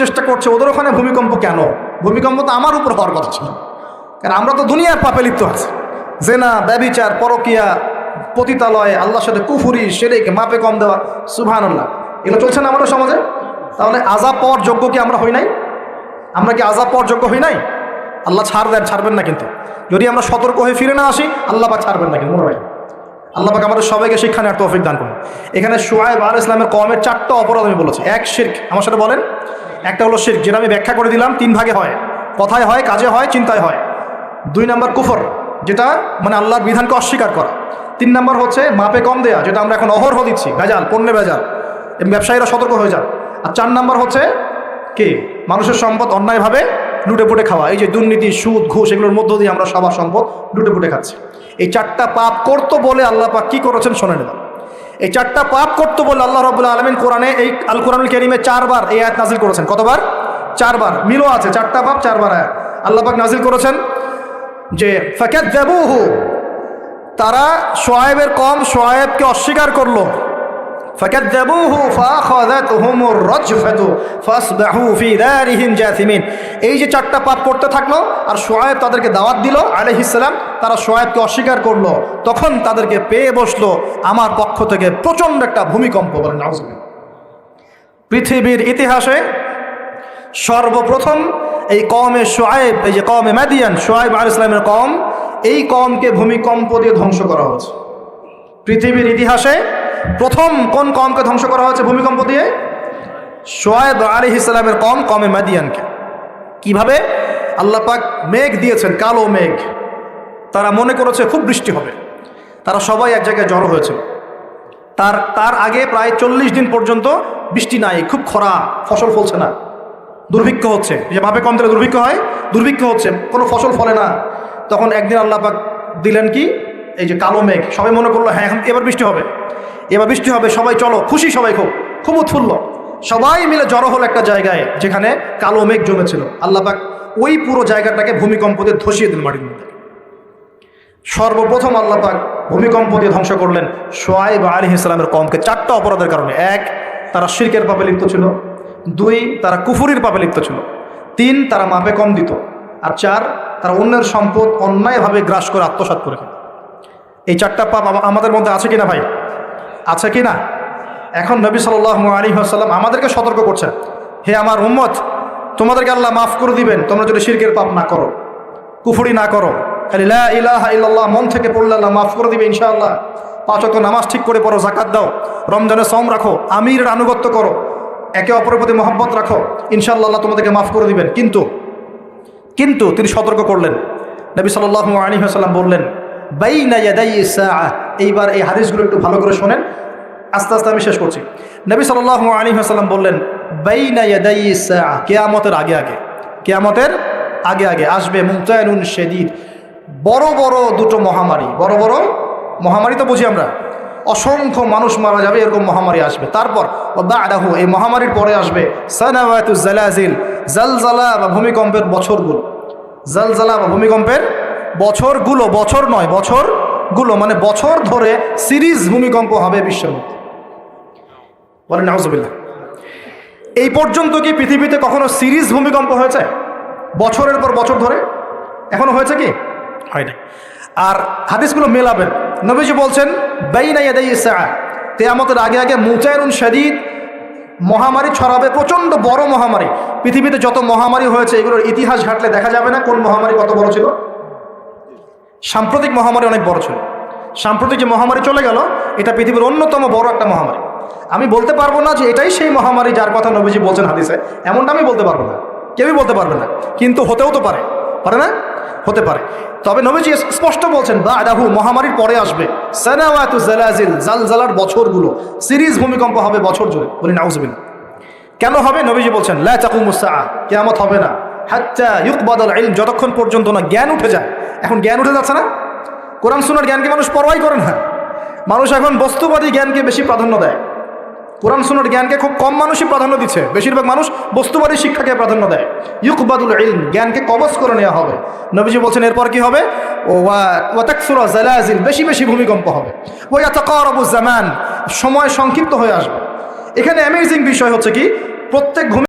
চেষ্টা করছে, ওদের ওখানে ভূমিকম্প কেন, ভূমিকম্প তো আমার উপর হওয়ার কথা ছিল, কারণ আমরা তো দুনিয়ার পাপে লিপ্ত আছি, জেনা, ব্যভিচার, পরকিয়া, পতিতালয়, আল্লাহর সাথে কুফুরি, শিরক, মাপে কম দেওয়া, সুবহানাল্লাহ, এগুলো চলছে না আমাদের সমাজে। তাহলে আযাব পাওয়ার যোগ্য কি আমরা হই নাই? আমরা কি আযাব পাওয়ার যোগ্য হই নাই? আল্লাহ ছাড়বেন না, কিন্তু যদি আমরা সতর্ক হয়ে ফিরে না আসি আল্লাহ পাক ছাড়বেন না, কিন্তু মনে রাখবেন। আল্লাহ পাক আমাদের সবাইকে শিক্ষা নেওয়ার তৌফিক দান করুন। এখানে শুআয়ব আলাইহিস সালামের কওমের 4টা অপরাধ আমি বলেছি। এক, শিরক, আমার সাথে বলেন। একটা হলো শিরক, যেটা আমি ব্যাখ্যা করে দিলাম, 3 ভাগে হয়, কথায় হয়, কাজে হয়, চিন্তায় হয়। 2 নম্বর কুফর, যেটা মানে আল্লাহর বিধানকে অস্বীকার করা। 3 নম্বর হচ্ছে মাপে কম দেয়া, যেটা আমরা এখন অহরহ দিচ্ছি, ভেজাল, পণ্যে ভেজাল, ব্যবসায়ীরা সতর্ক হয়ে যান। আর 4 নম্বর হচ্ছে কি, মানুষের সম্পদ অন্যায়ভাবে লুটে পুটে খাওয়া। এই যে দুর্নীতি, সুদ, ঘুষ, এগুলোর মধ্য দিয়ে আমরা সবার সম্পদ লুটে পুটে খাচ্ছি। এই 4টা পাপ করতো বলে আল্লাহ পাক কি করেছেন শোনেন এবার। এই 4টা পাপ করতো বলে আল্লাহ রাব্বুল আলামিন কোরআনে, এই আল কোরআনুল কারীমে 4 বার এই আয়াত নাজিল করেছেন। কতবার? 4 বার। মিলও আছে, 4টা পাপ 4 বার আয়াত আল্লাহ পাক নাজিল করেছেন যে ফাকাযযাবুহু, তারা শুআয়বের কওম শুআয়বকে অস্বীকার করলো। ফাকাযযাবুহু ফাআখাযাতহুমুর রাজফাতু ফাসবাহু ফি দারিহিম জাসিমিন। এই যে 4টা পাপ করতে থাকলো, আর শুআয়ব তাদেরকে দাওয়াত দিল আলাইহিস সালাম, তারা শুআয়বকে অস্বীকার করলো, তখন তাদেরকে পেয়ে বসলো আমার পক্ষ থেকে প্রচণ্ড একটা ভূমিকম্প। বলেন নাউযুবিল্লাহ। পৃথিবীর ইতিহাসে সর্বপ্রথম এই কওমে শুআয়ব, এই যে কওমে মাদিয়ান, শুআয়ব আলাইহিস সালামের কওম, এই কওমকে ভূমিকম্প দিয়ে ধ্বংস করা হয়েছে। পৃথিবীর ইতিহাসে প্রথম কোন কওমকে ধ্বংস করা হয়েছে ভূমিকম্প দিয়ে? শুআয়ব আলাইহিস সালামের কওম, কওমে মাদিয়ানকে। কিভাবে? আল্লাহ পাক মেঘ দিয়েছেন, কালো মেঘ, তারা মনে করেছে খুব বৃষ্টি হবে, তারা সবাই এক জায়গায় জড়ো হয়েছিল। তার আগে প্রায় 40 দিন পর্যন্ত বৃষ্টি নাই, খুব খরা, ফসল ফলছে না, দুর্ভিক্ষ হচ্ছে। যে মাপে কম দিলে দুর্ভিক্ষ হয়, দুর্ভিক্ষ হচ্ছে, কোনো ফসল ফলে না। তখন একদিন আল্লাহ পাক দিলেন কি, এই যে কালো মেঘ। সবাই মনে করলো হ্যাঁ এবার বৃষ্টি হবে, এবার বৃষ্টি হবে, সবাই চলো, খুশি, সবাই খুব উৎফুল্ল, সবাই মিলে জড়ো হলো একটা জায়গায় যেখানে কালো মেঘ জমেছিল। আল্লাহ পাক ওই পুরো জায়গাটাকে ভূমিকম্প দিয়ে ধসিয়ে দিন মাটির মধ্যে। সর্বপ্রথম আল্লাহ পাক ভূমিকম্প দিয়ে ধ্বংস করলেন শুআয়ব আলাইহিস সালামের কওমকে 4টা অপরাধের কারণে। 1, তারা শিরকের পাপে লিপ্ত ছিল। 2, তারা কুফরির পাপে লিপ্ত ছিল। 3, তারা মাপে কম দিত। আর 4, তারা অন্যের সম্পদ অন্যায়ভাবে গ্রাস করে আত্মসাৎ করে। এই 4টা পাপ আমাদের মধ্যে আছে কিনা ভাই? আছে কি না? এখন নবী সাল্লাল্লাহু আলাইহি ওয়াসাল্লাম আমাদেরকে সতর্ক করছেন, হে আমার উম্মত, তোমাদেরকে আল্লাহ মাফ করে দিবেন তোমরা যদি শিরকের পাপ না করো, কুফরি না করো, খালি লা ইলাহা ইল্লাল্লাহ মন থেকে পড়লে আল্লাহ মাফ করে দিবে ইনশাআল্লাহ। 5 ওয়াক্ত নামাজ ঠিক করে পড়ো, যাকাত দাও, রমজানে সওম রাখো, আমিরের আনুগত্য করো, একে অপরের প্রতি মহব্বত রাখো, ইনশাআল্লাহ আল্লাহ তোমাদেরকে মাফ করে দিবেন। কিন্তু তিনি সতর্ক করলেন। নবী সাল্লাল্লাহু আলাইহি ওয়াসাল্লাম বললেন বাইনা ইয়াদাই সাআ। এইবার এই হাদিসগুলো একটু ভালো করে শোনেন, আস্তে আস্তে আমি শেষ করছি। নবী সাল্লাল্লাহু আলাইহি ওয়াসাল্লাম বললেন বাইনা ইয়াদাই সাআ, কিয়ামতের আগে আগে, কিয়ামতের আগে আগে আসবে মুতায়নুন শাদীদ, বড় বড় দুটো মহামারী। বড় বড় মহামারী তো বুঝি আমরা, অসংখ্য মানুষ মারা যাবে এরকম মহামারী আসবে। তারপর বা'দাহু, এই মহামারীর পরে আসবে সানাওয়াতুজ জালাজিল, জালজালা বা ভূমিকম্পের বছরগুলো। জালজালা বা ভূমিকম্পের বছরগুলো, বছর নয় বছরগুলো, মানে বছর ধরে সিরিজ ভূমিকম্প হবে বিশ্বের মধ্যে। বলেন নাউজুবিল্লাহ। এই পর্যন্ত কি পৃথিবীতে কখনো সিরিজ ভূমিকম্প হয়েছে বছরের পর বছর ধরে? এখনো হয়েছে কি? হয় না। আর হাদিসগুলো মেলাবেন, নবীজি বলছেন বাইনা ইয়াদাই সাআ, কিয়ামতের আগে আগে মুতায়নুন শাদীদ, মহামারী ছড়াবে, প্রচণ্ড বড় মহামারী। পৃথিবীতে যত মহামারী হয়েছে এগুলোর ইতিহাস ঘাটলে দেখা যাবে না কোন মহামারী কত বড় ছিল। সাম্প্রতিক মহামারী অনেক বড় ছিল। সাম্প্রতিক যে মহামারী চলে গেল, এটা পৃথিবীর অন্যতম বড় একটা মহামারী। আমি বলতে পারবো না যে এটাই সেই মহামারী যার কথা নবীজি বলছেন হাদিসে, এমনটা আমি বলতে পারবো না, কেউই বলতে পারবে না, কিন্তু হতেও তো পারে, পারে না? হতে পারে। তবে নবীজি স্পষ্ট বলছেন বা'দাহু, মহামারীর পরে আসবে সানাওয়াতুজ জালাজিল, জালজালার বছরগুলো, সিরিজ ভূমিকম্প হবে বছর জুড়ে। বলি নাউজুবিল্লাহ। কেন হবে? নবীজি বলছেন লা তাকুমুস সাআ, কিয়ামত হবে না হাত্তা ইউকবাদাল ইলম, যতক্ষণ পর্যন্ত না জ্ঞান উঠে যায়। এখন জ্ঞান উঠে যাচ্ছে না, কোরআন সুন্নাহর জ্ঞানকে মানুষ পরোয়াই করে না। মানুষ এখন বস্তুবাদী জ্ঞানকে বেশি প্রাধান্য দেয়, কোরআন সুন্নাহর জ্ঞানকে খুব কম মানুষই প্রাধান্য দিচ্ছে। বেশিরভাগ মানুষ বস্তুবাদী শিক্ষাকে প্রাধান্য দেয়। ইউকবাদুল ইলম, জ্ঞানকে কবজ করে নেওয়া হবে। নবীজি বলছেন এরপর কি হবে? ওয়া তাকসুরা জালাজিল, বেশি বেশি ভূমিকম্প হবে। ওয়া ইয়াতাকারাবুজ জামান, সময় সংক্ষিপ্ত হয়ে আসবে। এখানে অ্যামেজিং বিষয় হচ্ছে কি, প্রত্যেক